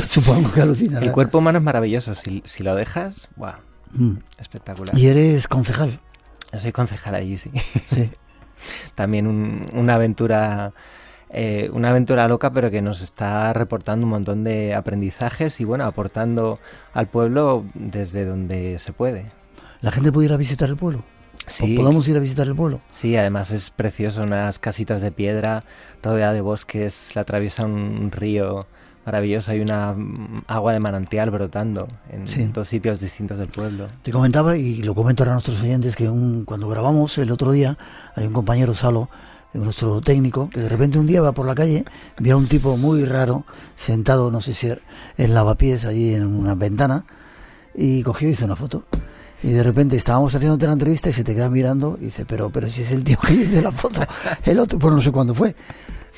S1: Supongo que alucinan.
S16: El cuerpo humano es maravilloso. Si lo dejas, ¡buah! Espectacular.
S1: ¿Y eres concejal?
S16: Yo soy concejal allí, sí.
S1: Sí.
S16: También una aventura loca, pero que nos está reportando un montón de aprendizajes y, bueno, aportando al pueblo desde donde se puede.
S1: ¿La gente puede ir a visitar el pueblo?
S16: Sí.
S1: ¿Podemos ir a visitar el pueblo?
S16: Sí, además es precioso, unas casitas de piedra rodeadas de bosques, la atraviesa un río maravilloso, hay una agua de manantial brotando en 2 sitios distintos del pueblo. Te
S1: comentaba, y lo comento ahora a nuestros oyentes, que cuando grabamos el otro día, hay un compañero, Salo, nuestro técnico, que de repente un día va por la calle, ve a un tipo muy raro sentado, no sé si en lavapiés, allí en una ventana, y cogió y hizo una foto. Y de repente estábamos haciéndote la entrevista y se te queda mirando y dice, pero si es el tío que hizo la foto, el otro, pues no sé cuándo fue.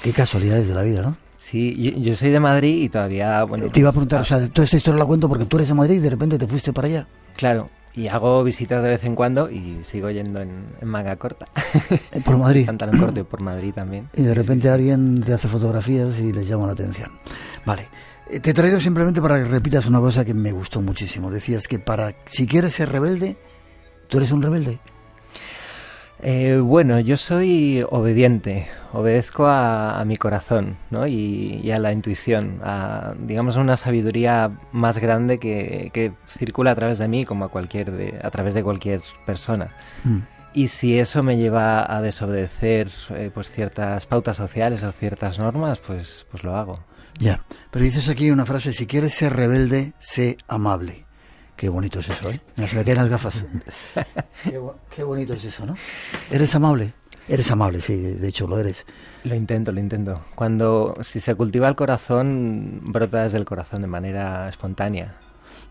S1: Qué casualidades de la vida, ¿no?
S16: Sí, yo soy de Madrid y todavía, bueno...
S1: Te iba a preguntar, o sea, toda esta historia la cuento porque tú eres de Madrid y de repente te fuiste para allá.
S16: Claro, y hago visitas de vez en cuando y sigo yendo en manga corta.
S1: ¿Por Madrid?
S16: Pantalón corto y por Madrid también.
S1: Y de repente alguien te hace fotografías y les llama la atención. Vale, Te he traído simplemente para que repitas una cosa que me gustó muchísimo. Decías que si quieres ser rebelde, ¿tú eres un rebelde?
S16: Bueno, yo soy obediente, obedezco a mi corazón, ¿no? y a la intuición, a, digamos, una sabiduría más grande que circula a través de mí como a través de cualquier persona. Y si eso me lleva a desobedecer pues ciertas pautas sociales o ciertas normas, pues lo hago.
S1: Ya, pero dices aquí una frase: si quieres ser rebelde, sé amable. Qué bonito es eso, ¿eh? Se me caen las gafas. Qué bonito es eso, ¿no? ¿Eres amable? Eres amable, sí, de hecho lo eres.
S16: Lo intento. Si se cultiva el corazón, brota desde el corazón de manera espontánea.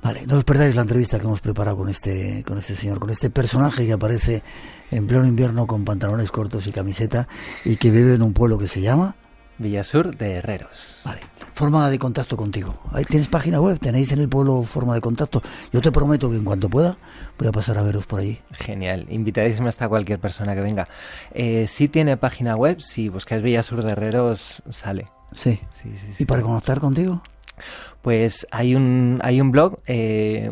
S1: Vale, no os perdáis la entrevista que hemos preparado con este señor, con este personaje que aparece en pleno invierno con pantalones cortos y camiseta y que vive en un pueblo que se llama...
S16: Villasur de Herreros.
S1: Vale. Forma de contacto contigo. Ahí tienes página web, tenéis en el pueblo forma de contacto. Yo te prometo que en cuanto pueda voy a pasar a veros por allí.
S16: Genial, invitadísima hasta cualquier persona que venga. Sí tiene página web, si buscáis Villasur de Herreros sale.
S1: Sí. ¿Y para conectar contigo?
S16: Pues hay un blog,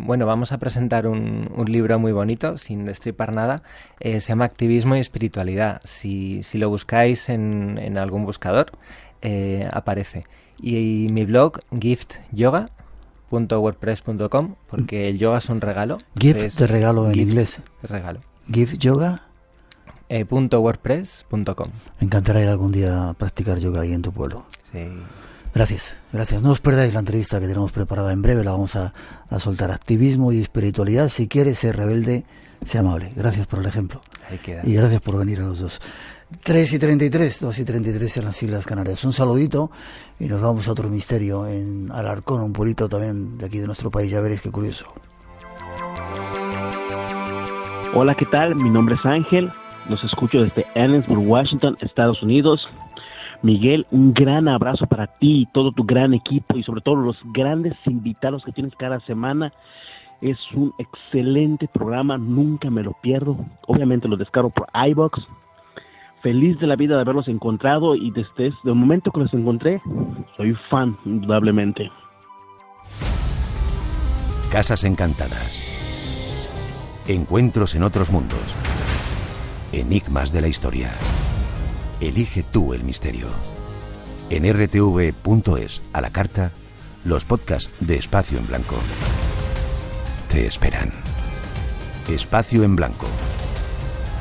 S16: bueno, vamos a presentar un libro muy bonito, sin destripar nada, se llama Activismo y Espiritualidad. Si lo buscáis en algún buscador, aparece. Y mi blog, giftyoga.wordpress.com, porque el yoga es un regalo.
S1: Gift de regalo en inglés.
S16: De regalo.
S1: giftyoga.wordpress.com. Me encantará ir algún día a practicar yoga ahí en tu pueblo.
S16: Sí.
S1: Gracias. No os perdáis la entrevista que tenemos preparada en breve, la vamos a soltar. Activismo y espiritualidad, si quieres ser rebelde, sé amable. Gracias por el ejemplo. Y gracias por venir a los dos. 3:33, 2:33 en las Islas Canarias. Un saludito y nos vamos a otro misterio en Alarcón, un pueblito también de aquí de nuestro país. Ya veréis qué curioso.
S17: Hola, ¿qué tal? Mi nombre es Ángel. Los escucho desde Ellensburg, Washington, Estados Unidos. Miguel, un gran abrazo para ti y todo tu gran equipo y sobre todo los grandes invitados que tienes cada semana. Es un excelente programa, nunca me lo pierdo. Obviamente lo descargo por iVoox. Feliz de la vida de haberlos encontrado y desde el momento que los encontré, soy fan, indudablemente.
S9: Casas encantadas. Encuentros en otros mundos. Enigmas de la historia. Elige tú el misterio. En rtv.es, a la carta, los podcasts de Espacio en Blanco te esperan. Espacio en Blanco.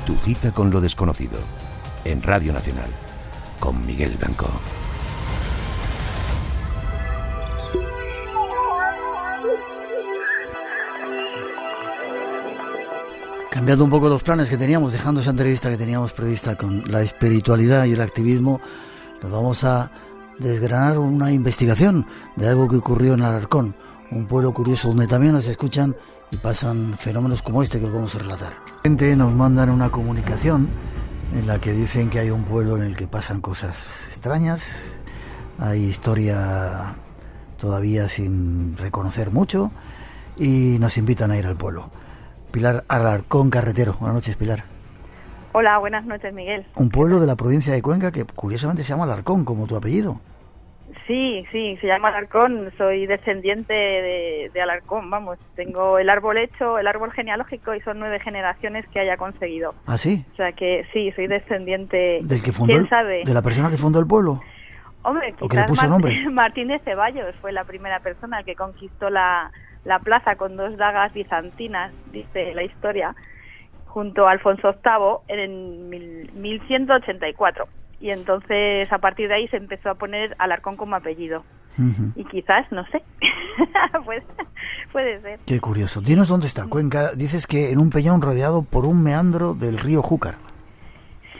S9: Tu cita con lo desconocido. En Radio Nacional, con Miguel Blanco.
S1: Cambiando un poco los planes que teníamos, dejando esa entrevista que teníamos prevista con la espiritualidad y el activismo, nos vamos a desgranar una investigación de algo que ocurrió en Alarcón, un pueblo curioso donde también nos escuchan y pasan fenómenos como este que os vamos a relatar. Nos mandan una comunicación en la que dicen que hay un pueblo en el que pasan cosas extrañas, hay historia todavía sin reconocer mucho y nos invitan a ir al pueblo. Pilar Alarcón Carretero. Buenas noches, Pilar.
S10: Hola, buenas noches, Miguel.
S1: Un pueblo de la provincia de Cuenca que curiosamente se llama Alarcón, como tu apellido.
S10: Sí, se llama Alarcón, soy descendiente de Alarcón, vamos, tengo el árbol hecho, el árbol genealógico y son 9 generaciones que haya conseguido.
S1: ¿Ah, sí?
S10: O sea que sí, soy descendiente.
S1: ¿Del que fundó?
S10: ¿Quién sabe?
S1: ¿De la persona que fundó el pueblo?
S10: Hombre,
S1: ¿O que le puso nombre?
S10: Martín de Ceballos fue la primera persona que conquistó la plaza con 2 dagas bizantinas, dice la historia, junto a Alfonso VIII en 1184. Y entonces a partir de ahí se empezó a poner Alarcón como apellido. Y quizás, no sé, pues, puede ser.
S1: Qué curioso. Dinos dónde está Cuenca. Dices que en un peñón rodeado por un meandro del río Júcar.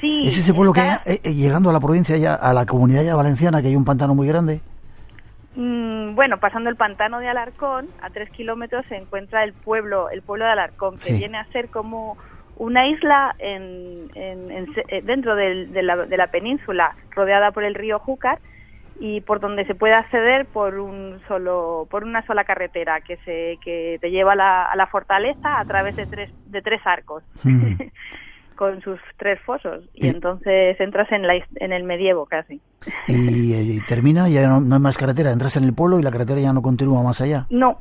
S10: Sí.
S1: ¿Es ese pueblo que llegando a la provincia ya, a la comunidad ya valenciana, que hay un pantano muy grande?
S10: Bueno, pasando el pantano de Alarcón, a 3 kilómetros se encuentra el pueblo de Alarcón, que viene a ser como una isla dentro de la península, rodeada por el río Júcar y por donde se puede acceder por una sola carretera que te lleva a la fortaleza a través de tres arcos. con sus 3 fosos, y entonces entras en el medievo casi.
S1: Y termina, ya no hay más carretera, entras en el pueblo y la carretera ya no continúa más allá.
S10: No,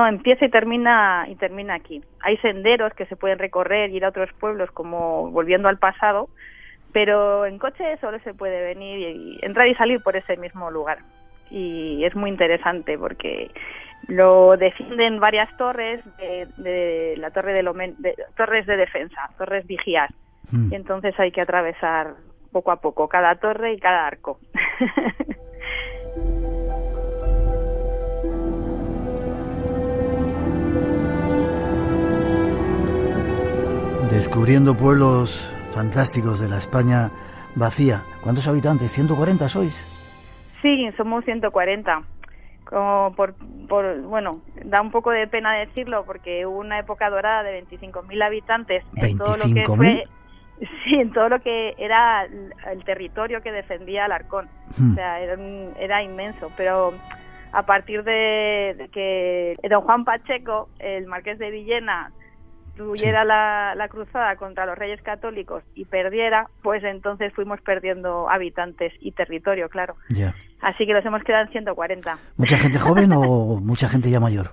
S10: empieza y termina aquí. Hay senderos que se pueden recorrer y ir a otros pueblos como volviendo al pasado, pero en coche solo se puede venir y entrar y salir por ese mismo lugar. Y es muy interesante porque lo defienden varias torres de la torre torres de defensa, torres vigías. Y entonces hay que atravesar poco a poco cada torre y cada arco.
S1: Descubriendo pueblos fantásticos de la España vacía. ¿Cuántos habitantes? ¿140 sois?
S10: Sí, somos 140. Bueno, da un poco de pena decirlo porque hubo una época dorada de 25.000 habitantes en todo lo que fue, sí, en todo lo que era el territorio que defendía Alarcón. O sea, era inmenso, pero a partir de que don Juan Pacheco, el marqués de Villena, tuviera la cruzada contra los reyes católicos y perdiera, pues entonces fuimos perdiendo habitantes y territorio, claro.
S1: Ya.
S10: Así que los hemos quedado en 140.
S1: ¿Mucha gente joven o mucha gente ya mayor?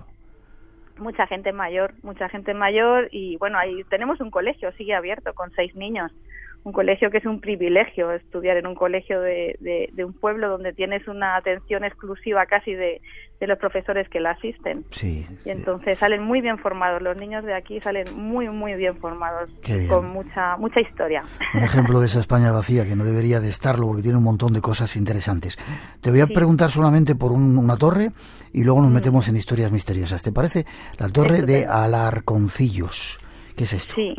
S10: Mucha gente mayor y bueno, ahí tenemos un colegio, sigue abierto con 6 niños. Un colegio que es un privilegio, estudiar en un colegio de un pueblo donde tienes una atención exclusiva casi de los profesores que la asisten.
S1: Sí,
S10: y entonces salen muy bien formados, los niños de aquí salen muy, muy bien formados,
S1: bien.
S10: Con mucha historia.
S1: Un ejemplo de esa España vacía, que no debería de estarlo porque tiene un montón de cosas interesantes. Te voy a preguntar solamente por una torre y luego nos metemos en historias misteriosas. ¿Te parece? La torre de Alarconcillos. ¿Qué es esto?
S10: Sí.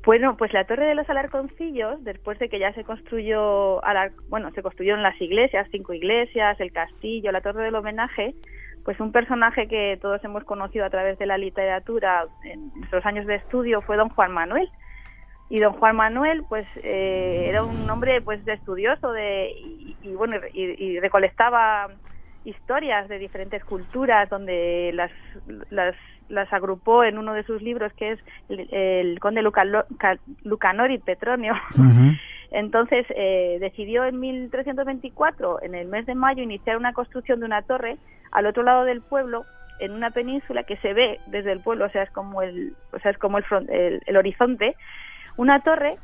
S10: Bueno, pues la Torre de los Alarconcillos, después de que ya se construyó, se construyeron las iglesias, 5 iglesias, el castillo, la Torre del Homenaje, pues un personaje que todos hemos conocido a través de la literatura en nuestros años de estudio fue don Juan Manuel. Y don Juan Manuel, pues era un hombre pues estudioso y recolectaba historias de diferentes culturas, donde las agrupó en uno de sus libros, que es el conde Lucanor y Petronio. Entonces decidió en 1324, en el mes de mayo, iniciar una construcción de una torre al otro lado del pueblo, en una península que se ve desde el pueblo, o sea, es como el horizonte, una torre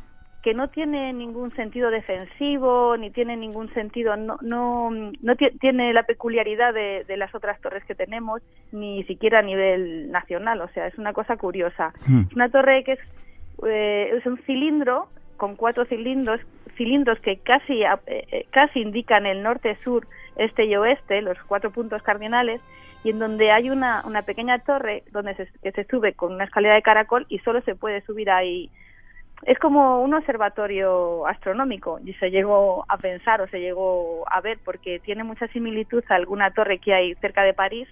S10: que no tiene ningún sentido defensivo, ni tiene ningún sentido, no tiene la peculiaridad de las otras torres que tenemos, ni siquiera a nivel nacional, o sea, es una cosa curiosa. Es una torre que es un cilindro con 4 cilindros que casi indican el norte, sur, este y oeste, los 4 puntos cardinales, y en donde hay una pequeña torre que se sube con una escalera de caracol y solo se puede subir ahí. Es como un observatorio astronómico, y se llegó a pensar o se llegó a ver, porque tiene mucha similitud a alguna torre que hay cerca de París,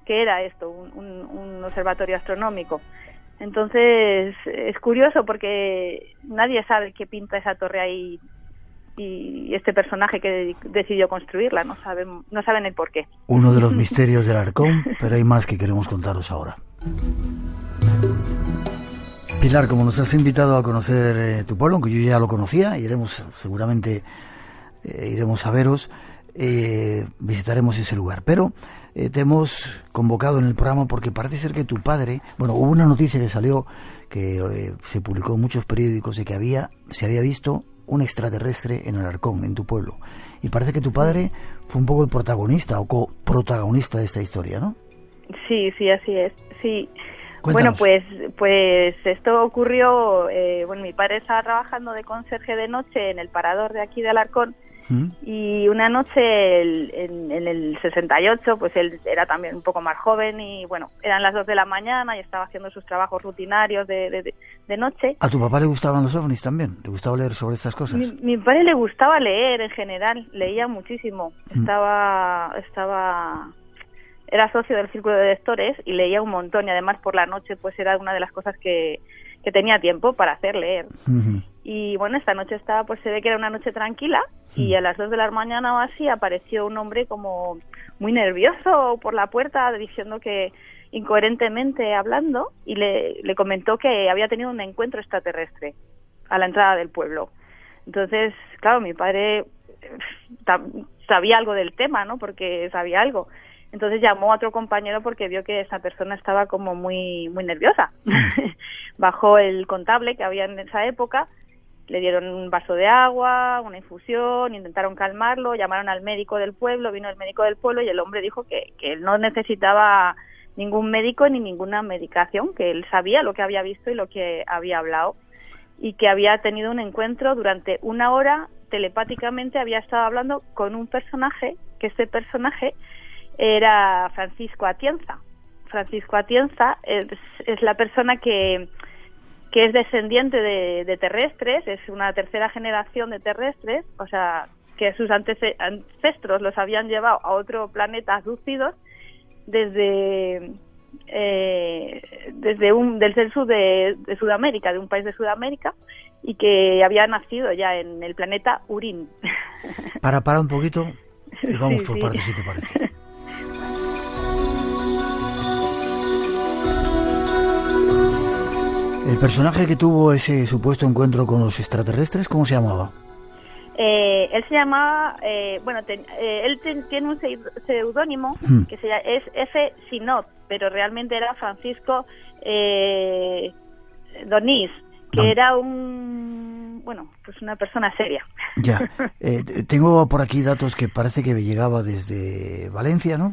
S10: que era esto, un observatorio astronómico. Entonces es curioso porque nadie sabe qué pinta esa torre ahí, y este personaje que decidió construirla no saben el porqué.
S1: Uno de los misterios del Alarcón, pero hay más que queremos contaros ahora. Pilar, como nos has invitado a conocer tu pueblo, aunque yo ya lo conocía, seguramente iremos a veros, visitaremos ese lugar. Pero te hemos convocado en el programa porque parece ser que tu padre, hubo una noticia que salió, que se publicó en muchos periódicos, de que se había visto un extraterrestre en Alarcón, en tu pueblo. Y parece que tu padre fue un poco el protagonista o coprotagonista de esta historia, ¿no?
S10: Sí, así es, sí.
S1: Cuéntanos.
S10: Bueno, pues esto ocurrió, mi padre estaba trabajando de conserje de noche en el parador de aquí de Alarcón, y una noche en el 68, pues él era también un poco más joven y eran las 2 de la mañana y estaba haciendo sus trabajos rutinarios de noche.
S1: ¿A tu papá le gustaban los ovnis también? ¿Le gustaba leer sobre estas cosas?
S10: Mi padre le gustaba leer en general, leía muchísimo, era socio del Círculo de Lectores y leía un montón, y además por la noche pues era una de las cosas que tenía tiempo para hacer, leer. Y esta noche se ve que era una noche tranquila, y a las 2 de la mañana o así apareció un hombre como muy nervioso por la puerta, diciendo que incoherentemente hablando, y le comentó que había tenido un encuentro extraterrestre. a la entrada del pueblo. Entonces, claro, mi padre sabía algo del tema, ¿no? Porque sabía algo. Entonces llamó a otro compañero porque vio que esa persona estaba como muy nerviosa. Bajó el contable que había en esa época, le dieron un vaso de agua, una infusión, intentaron calmarlo, llamaron al médico del pueblo, vino el médico del pueblo y el hombre dijo que él no necesitaba ningún médico ni ninguna medicación, que él sabía lo que había visto y lo que había hablado, y que había tenido un encuentro durante 1 hora, telepáticamente había estado hablando con un personaje, que ese personaje era Francisco Atienza. Francisco Atienza es la persona que es descendiente de terrestres, es una tercera generación de terrestres, o sea, que sus ancestros los habían llevado a otro planeta abducidos desde el sur de Sudamérica, de un país de Sudamérica, y que había nacido ya en el planeta Urín.
S1: Para un poquito y vamos por partes, si te parece. El personaje que tuvo ese supuesto encuentro con los extraterrestres, ¿cómo se llamaba?
S10: Él se llamaba, él tiene un seudónimo que es F. Sinot, pero realmente era Francisco Donís, que era una persona seria.
S1: Ya, tengo por aquí datos que parece que llegaba desde Valencia, ¿no?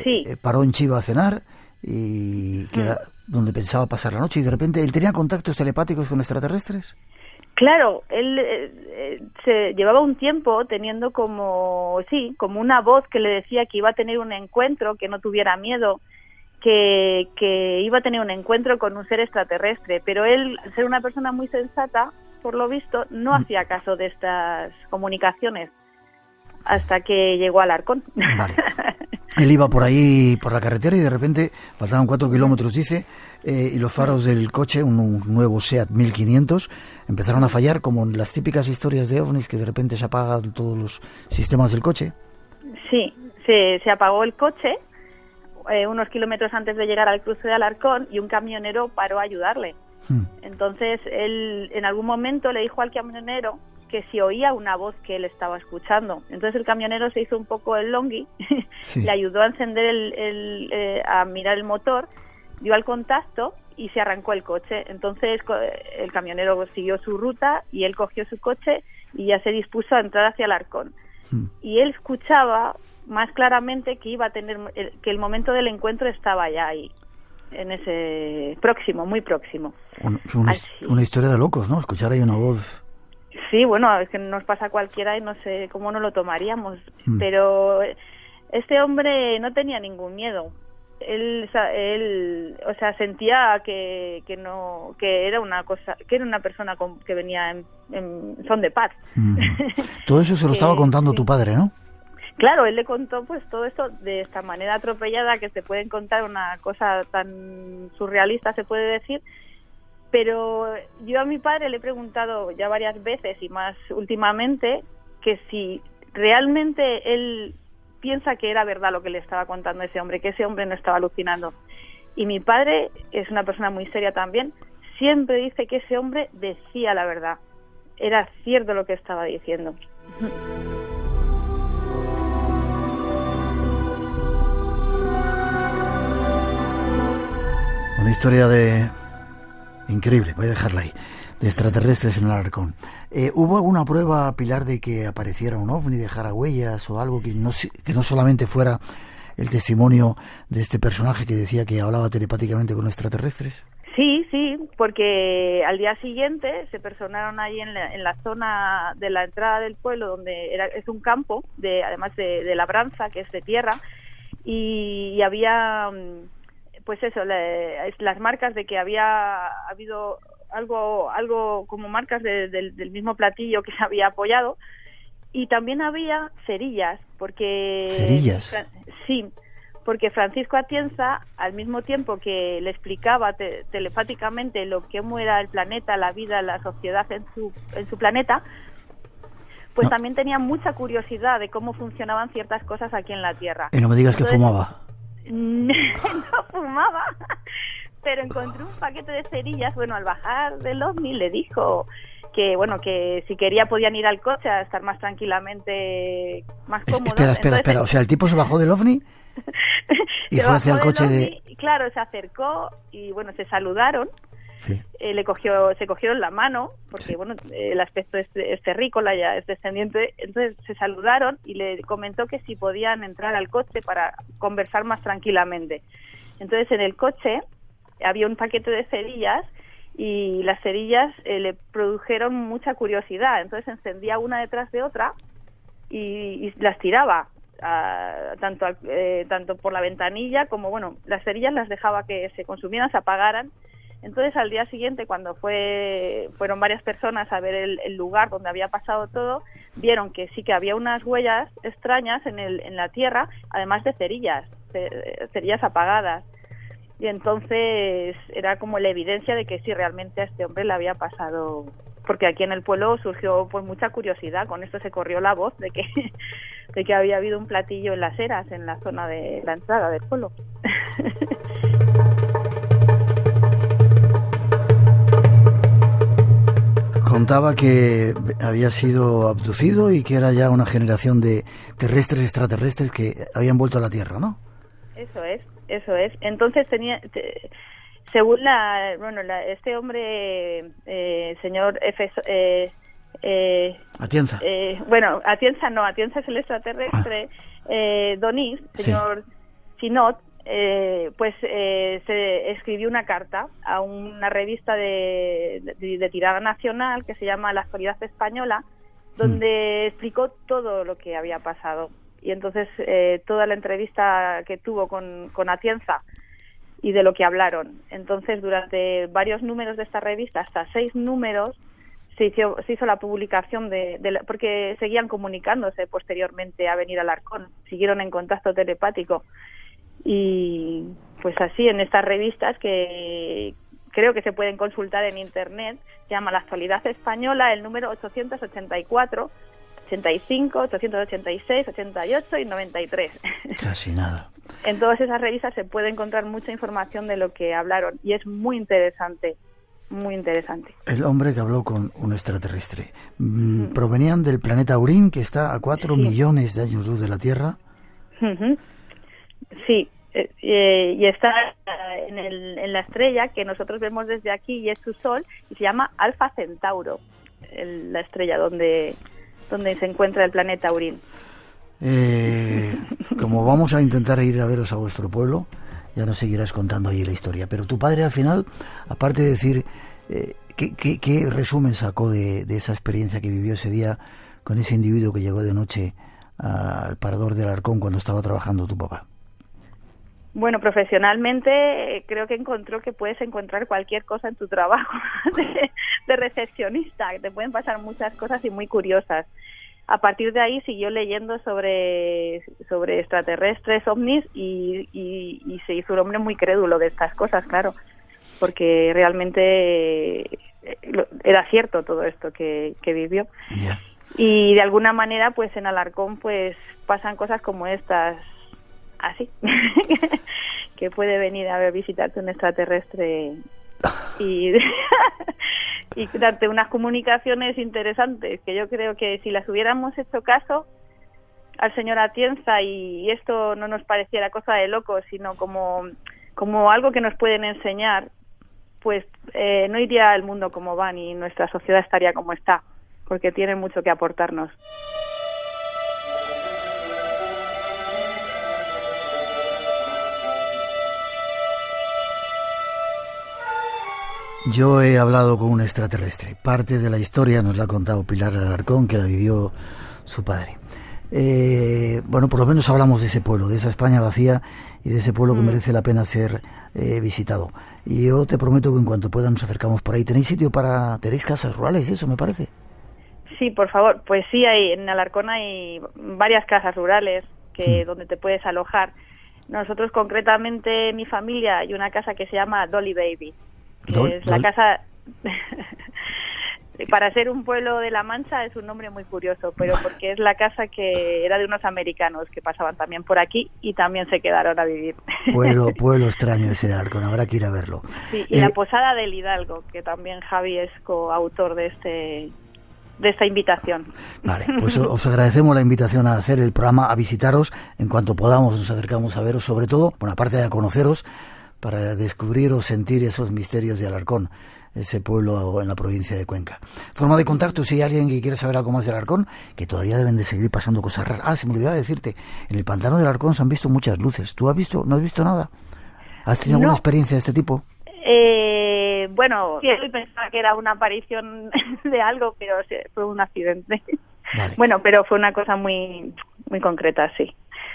S10: Sí.
S1: Paró en Chiva a cenar y que era donde pensaba pasar la noche, y de repente él tenía contactos telepáticos con extraterrestres.
S10: Claro, él se llevaba un tiempo teniendo como una voz que le decía que iba a tener un encuentro, que no tuviera miedo, que iba a tener un encuentro con un ser extraterrestre, pero él, al ser una persona muy sensata, por lo visto, no hacía caso de estas comunicaciones hasta que llegó a Alarcón.
S1: Vale. Él iba por ahí, por la carretera, y de repente faltaban 4 kilómetros, dice, y los faros del coche, un nuevo SEAT 1500, empezaron a fallar, como en las típicas historias de ovnis, que de repente se apagan todos los sistemas del coche.
S10: Sí, se apagó el coche unos kilómetros antes de llegar al cruce de Alarcón, y un camionero paró a ayudarle. Entonces él en algún momento le dijo al camionero que si oía una voz que él estaba escuchando. Entonces el camionero se hizo un poco el longui, le ayudó a encender a mirar el motor, dio al contacto y se arrancó el coche. Entonces el camionero siguió su ruta y él cogió su coche y ya se dispuso a entrar hacia Alarcón. Y él escuchaba más claramente que iba a tener que el momento del encuentro estaba ya ahí, en ese muy próximo.
S1: Una historia de locos, ¿no? Escuchar ahí una voz.
S10: Sí, bueno, es que nos pasa a cualquiera y no sé cómo no lo tomaríamos, pero este hombre no tenía ningún miedo. Él sentía que era una cosa, que era una persona que venía en son de paz.
S1: Todo eso se lo estaba contando tu padre, ¿no?
S10: Claro, él le contó pues todo esto de esta manera atropellada, que se pueden contar una cosa tan surrealista, se puede decir. Pero yo a mi padre le he preguntado ya varias veces, y más últimamente, que si realmente él piensa que era verdad lo que le estaba contando ese hombre, que ese hombre no estaba alucinando. Y mi padre es una persona muy seria también, siempre dice que ese hombre decía la verdad, era cierto lo que estaba diciendo.
S1: Una historia increíble, voy a dejarla ahí, de extraterrestres en el Alarcón. ¿Hubo alguna prueba, Pilar, de que apareciera un ovni, dejara huellas o algo que no solamente fuera el testimonio de este personaje que decía que hablaba telepáticamente con extraterrestres?
S10: Sí, porque al día siguiente se personaron ahí en la zona de la entrada del pueblo, donde es un campo, además de labranza, que es de tierra, y había pues eso, las marcas de que había habido algo como marcas del mismo platillo que se había apoyado, y también había cerillas, porque
S1: ¿cerillas?
S10: Sí, porque Francisco Atienza, al mismo tiempo que le explicaba telepáticamente cómo era el planeta, la vida, la sociedad en su planeta, pues también tenía mucha curiosidad de cómo funcionaban ciertas cosas aquí en la Tierra.
S1: Y no me digas que fumaba.
S10: No fumaba, pero encontré un paquete de cerillas. Bueno, al bajar del ovni le dijo que, bueno, que si quería podían ir al coche a estar más tranquilamente, más cómodos.
S1: Espera, o sea, el tipo se bajó del ovni y fue hacia el coche de...
S10: Claro, se acercó y, bueno, se saludaron. Sí. Se cogieron la mano, porque bueno, el aspecto es terrícola, ya es descendiente, entonces se saludaron y le comentó que si podían entrar al coche para conversar más tranquilamente. Entonces en el coche había un paquete de cerillas y las cerillas le produjeron mucha curiosidad, entonces encendía una detrás de otra y las tiraba. Tanto por la ventanilla como, bueno, las cerillas las dejaba que se consumieran, se apagaran. Entonces al día siguiente, cuando fueron varias personas a ver el lugar donde había pasado todo, vieron que sí que había unas huellas extrañas en la tierra, además de cerillas apagadas. Y entonces era como la evidencia de que sí, realmente a este hombre le había pasado, porque aquí en el pueblo surgió pues mucha curiosidad. Con esto se corrió la voz de que había habido un platillo en las eras, en la zona de la entrada del pueblo.
S1: Contaba que había sido abducido y que era ya una generación de extraterrestres que habían vuelto a la Tierra, ¿no?
S10: Eso es. Entonces según este hombre, señor
S1: Atienza.
S10: Atienza es el extraterrestre, Donís, señor Sinot, se escribió una carta a una revista de tirada nacional que se llama La Actualidad Española, donde explicó todo lo que había pasado. Y entonces toda la entrevista que tuvo con Atienza y de lo que hablaron. Entonces durante varios números de esta revista, hasta 6 números, se hizo la publicación porque seguían comunicándose posteriormente a venir al Alarcón, siguieron en contacto telepático. Y pues así, en estas revistas que creo que se pueden consultar en internet, se llama La Actualidad Española, el número 884, 85, 886, 88 y 93.
S1: Casi nada.
S10: En todas esas revistas se puede encontrar mucha información de lo que hablaron y es muy interesante. Muy interesante.
S1: El hombre que habló con un extraterrestre. Provenían del planeta Aurín, que está a 4 millones de años luz de la Tierra.
S10: Sí, y está en la estrella que nosotros vemos desde aquí y es su sol, y se llama Alfa Centauro, la estrella donde se encuentra el planeta Aurín.
S1: Como vamos a intentar ir a veros a vuestro pueblo, ya nos seguirás contando ahí la historia. Pero tu padre al final, aparte de decir, ¿qué resumen sacó de esa experiencia que vivió ese día con ese individuo que llegó de noche al parador del Alarcón cuando estaba trabajando tu papá?
S10: Bueno, profesionalmente creo que encontró que puedes encontrar cualquier cosa en tu trabajo de recepcionista, que te pueden pasar muchas cosas y muy curiosas. A partir de ahí siguió leyendo sobre extraterrestres, ovnis y se hizo un hombre muy crédulo de estas cosas, claro, porque realmente era cierto todo esto que vivió. Yeah. Y de alguna manera, pues en Alarcón pues pasan cosas como estas, así, que puede venir a visitarte un extraterrestre y darte unas comunicaciones interesantes, que yo creo que si las hubiéramos hecho caso al señor Atienza y esto no nos pareciera cosa de locos, sino como algo que nos pueden enseñar, pues no iría el mundo como va ni nuestra sociedad estaría como está, porque tiene mucho que aportarnos.
S1: Yo he hablado con un extraterrestre. Parte de la historia nos la ha contado Pilar Alarcón, que la vivió su padre. Bueno, por lo menos hablamos de ese pueblo, de esa España vacía y de ese pueblo que merece la pena ser visitado. Y yo te prometo que en cuanto pueda nos acercamos por ahí. ¿Tenéis casas rurales y eso, me parece?
S10: Sí, por favor. Pues sí, en Alarcón hay varias casas rurales donde te puedes alojar. Nosotros concretamente, mi familia, hay una casa que se llama Dolly Baby. Es la casa Para ser un pueblo de La Mancha es un nombre muy curioso, pero porque es la casa que era de unos americanos que pasaban también por aquí y también se quedaron a vivir.
S1: Pueblo extraño ese de Alarcón, habrá que ir a verlo.
S10: Sí, y la Posada del Hidalgo, que también Javi es coautor de esta invitación.
S1: Vale, pues os agradecemos la invitación a hacer el programa, a visitaros. En cuanto podamos nos acercamos a veros, sobre todo, bueno, aparte de a conoceros, para descubrir o sentir esos misterios de Alarcón, ese pueblo en la provincia de Cuenca. Forma de contacto, si hay alguien que quiere saber algo más de Alarcón, que todavía deben de seguir pasando cosas raras. Se me olvidaba decirte, en el pantano de Alarcón se han visto muchas luces. ¿Tú has visto? ¿No has visto nada? ¿Has tenido alguna experiencia de este tipo?
S10: Bueno, sí, pensaba que era una aparición de algo, pero fue un accidente. Vale. Bueno, pero fue una cosa muy muy concreta, sí.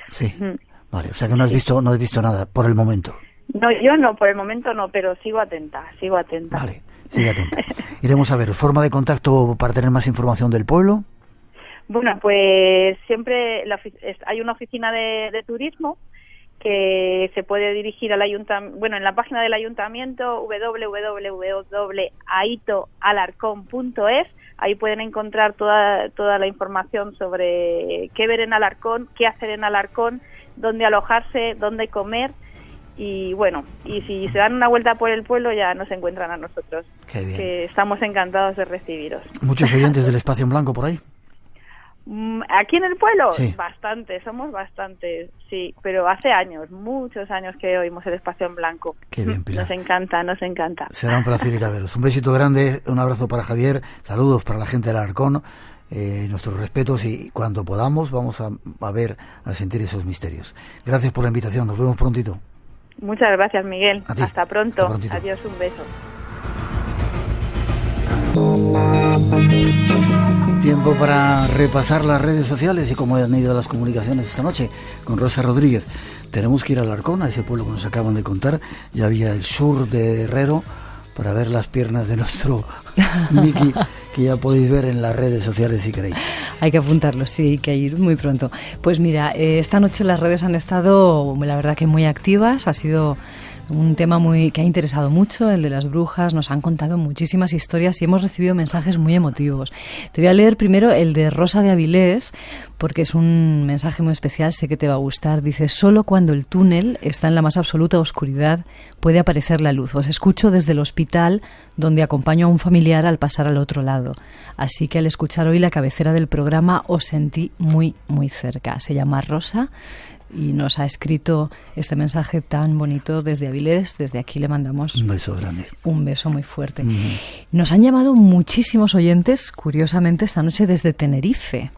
S1: Sí, vale, o sea que no has visto nada por el momento.
S10: No, yo no, por el momento no, pero sigo atenta.
S1: Vale, sigue atenta. Iremos a ver, forma de contacto para tener más información del pueblo.
S10: Bueno, pues siempre hay una oficina de turismo que se puede dirigir al ayuntamiento, bueno, en la página del ayuntamiento www.aitoalarcón.es. Ahí pueden encontrar toda la información sobre qué ver en Alarcón, qué hacer en Alarcón, dónde alojarse, dónde comer. Y bueno, y si se dan una vuelta por el pueblo ya nos encuentran a nosotros.
S1: Qué bien.
S10: Que estamos encantados de recibiros.
S1: ¿Muchos oyentes del Espacio en Blanco por ahí?
S10: ¿Aquí en el pueblo?
S1: Sí.
S10: Somos bastantes, sí, pero hace años, muchos años que oímos el Espacio en Blanco.
S1: Qué bien, Pilar.
S10: Nos encanta.
S1: Será un placer ir a veros. Un besito grande, un abrazo para Javier, saludos para la gente del Alarcón, nuestros respetos, y cuando podamos vamos a ver, a sentir esos misterios. Gracias por la invitación, nos vemos prontito.
S10: Muchas gracias, Miguel. Hasta pronto. Adiós, un beso.
S1: Tiempo para repasar las redes sociales y cómo han ido las comunicaciones esta noche con Rosa Rodríguez. Tenemos que ir a Alarcón, a ese pueblo que nos acaban de contar. Ya había el sur de Herrero para ver las piernas de nuestro Miki, que ya podéis ver en las redes sociales si queréis.
S2: Hay que apuntarlo, sí, hay que ir muy pronto. Pues mira, esta noche las redes han estado, la verdad que muy activas, ha sido un tema que ha interesado mucho, el de las brujas. Nos han contado muchísimas historias y hemos recibido mensajes muy emotivos. Te voy a leer primero el de Rosa de Avilés, porque es un mensaje muy especial, sé que te va a gustar. Dice: solo cuando el túnel está en la más absoluta oscuridad puede aparecer la luz. Os escucho desde el hospital, donde acompaño a un familiar al pasar al otro lado. Así que al escuchar hoy la cabecera del programa os sentí muy, muy cerca. Se llama Rosa y nos ha escrito este mensaje tan bonito desde Avilés. Desde aquí le mandamos
S1: un beso grande,
S2: un beso muy fuerte. Nos han llamado muchísimos oyentes, curiosamente, esta noche desde Tenerife.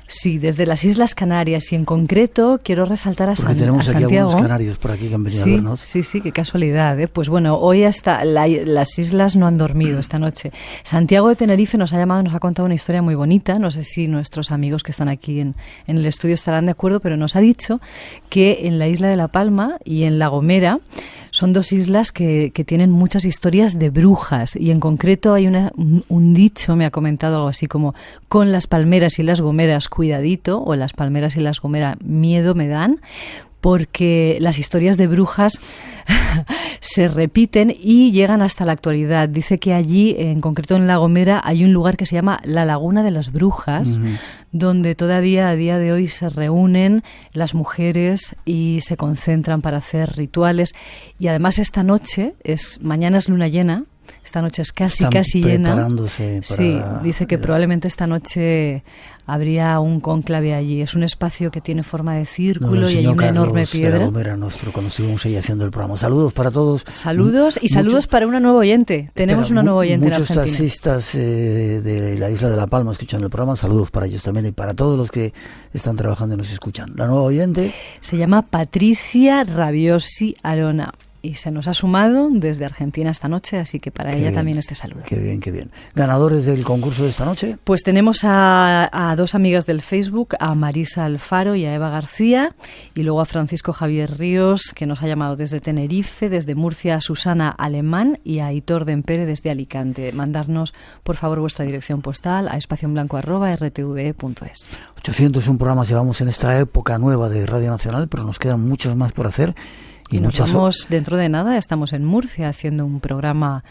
S2: Sí, desde las Islas Canarias, y en concreto quiero resaltar a Santiago.
S1: Tenemos aquí algunos canarios por aquí que han venido a vernos.
S2: Sí, qué casualidad, ¿eh? Pues bueno, hoy hasta las islas no han dormido esta noche. Santiago de Tenerife nos ha llamado, nos ha contado una historia muy bonita. No sé si nuestros amigos que están aquí en el estudio estarán de acuerdo, pero nos ha dicho que en la isla de La Palma y en La Gomera son dos islas que tienen muchas historias de brujas, y en concreto hay un dicho, me ha comentado algo así como: con las palmeras y las gomeras cuidadito, o las palmeras y las gomeras miedo me dan, porque las historias de brujas se repiten y llegan hasta la actualidad. Dice que allí, en concreto en La Gomera, hay un lugar que se llama la Laguna de las Brujas, donde todavía a día de hoy se reúnen las mujeres y se concentran para hacer rituales. Y además esta noche, mañana es luna llena, esta noche es casi llena. Sí, dice que probablemente esta noche habría un cónclave allí. Es un espacio que tiene forma de círculo y hay una enorme piedra.
S1: Era nuestro, cuando estuvimos ahí haciendo el programa. Saludos para todos.
S2: Saludos y saludos para una nueva oyente. Tenemos una nueva oyente en Argentina.
S1: Muchos taxistas de la isla de La Palma escuchan el programa. Saludos para ellos también y para todos los que están trabajando y nos escuchan. La nueva oyente
S2: se llama Patricia Rabiosi Arona y se nos ha sumado desde Argentina esta noche, así que para ella también este saludo.
S1: Qué bien, qué bien. ¿Ganadores del concurso de esta noche?
S2: Pues tenemos a dos amigas del Facebook, a Marisa Alfaro y a Eva García, y luego a Francisco Javier Ríos, que nos ha llamado desde Tenerife, desde Murcia a Susana Alemán y a Aitor Dempere desde Alicante. Mandarnos, por favor, vuestra dirección postal a espacioenblanco@rtve.es.
S1: 801 programas llevamos en esta época nueva de Radio Nacional, pero nos quedan muchos más por hacer.
S2: Y nos vamos dentro de nada, estamos en Murcia haciendo un programa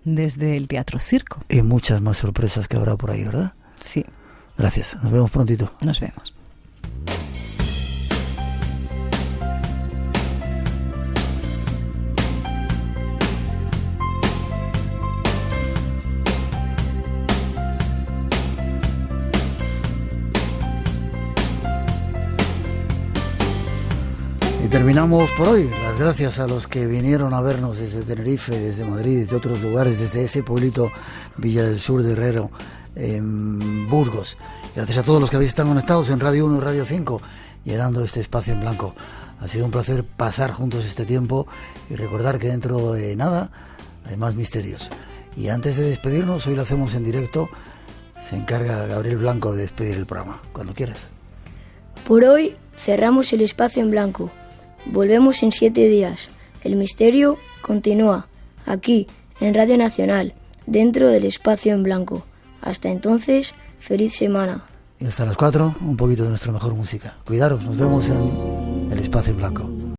S2: desde el Teatro Circo.
S1: Y muchas más sorpresas que habrá por ahí, ¿verdad?
S2: Sí.
S1: Gracias, nos vemos prontito.
S2: Nos vemos.
S1: Y terminamos por hoy. Las gracias a los que vinieron a vernos desde Tenerife, desde Madrid, desde otros lugares, desde ese pueblito Villa del Sur de Herrero, en Burgos. Gracias a todos los que habéis estado conectados en Radio 1 y Radio 5, llenando este espacio en blanco. Ha sido un placer pasar juntos este tiempo y recordar que dentro de nada hay más misterios. Y antes de despedirnos, hoy lo hacemos en directo. Se encarga Gabriel Blanco de despedir el programa. Cuando quieras.
S18: Por hoy cerramos el espacio en blanco. Volvemos en 7 días. El misterio continúa, aquí, en Radio Nacional, dentro del espacio en blanco. Hasta entonces, feliz semana.
S1: Y hasta las 4, un poquito de nuestra mejor música. Cuidaros, nos vemos en el espacio en blanco.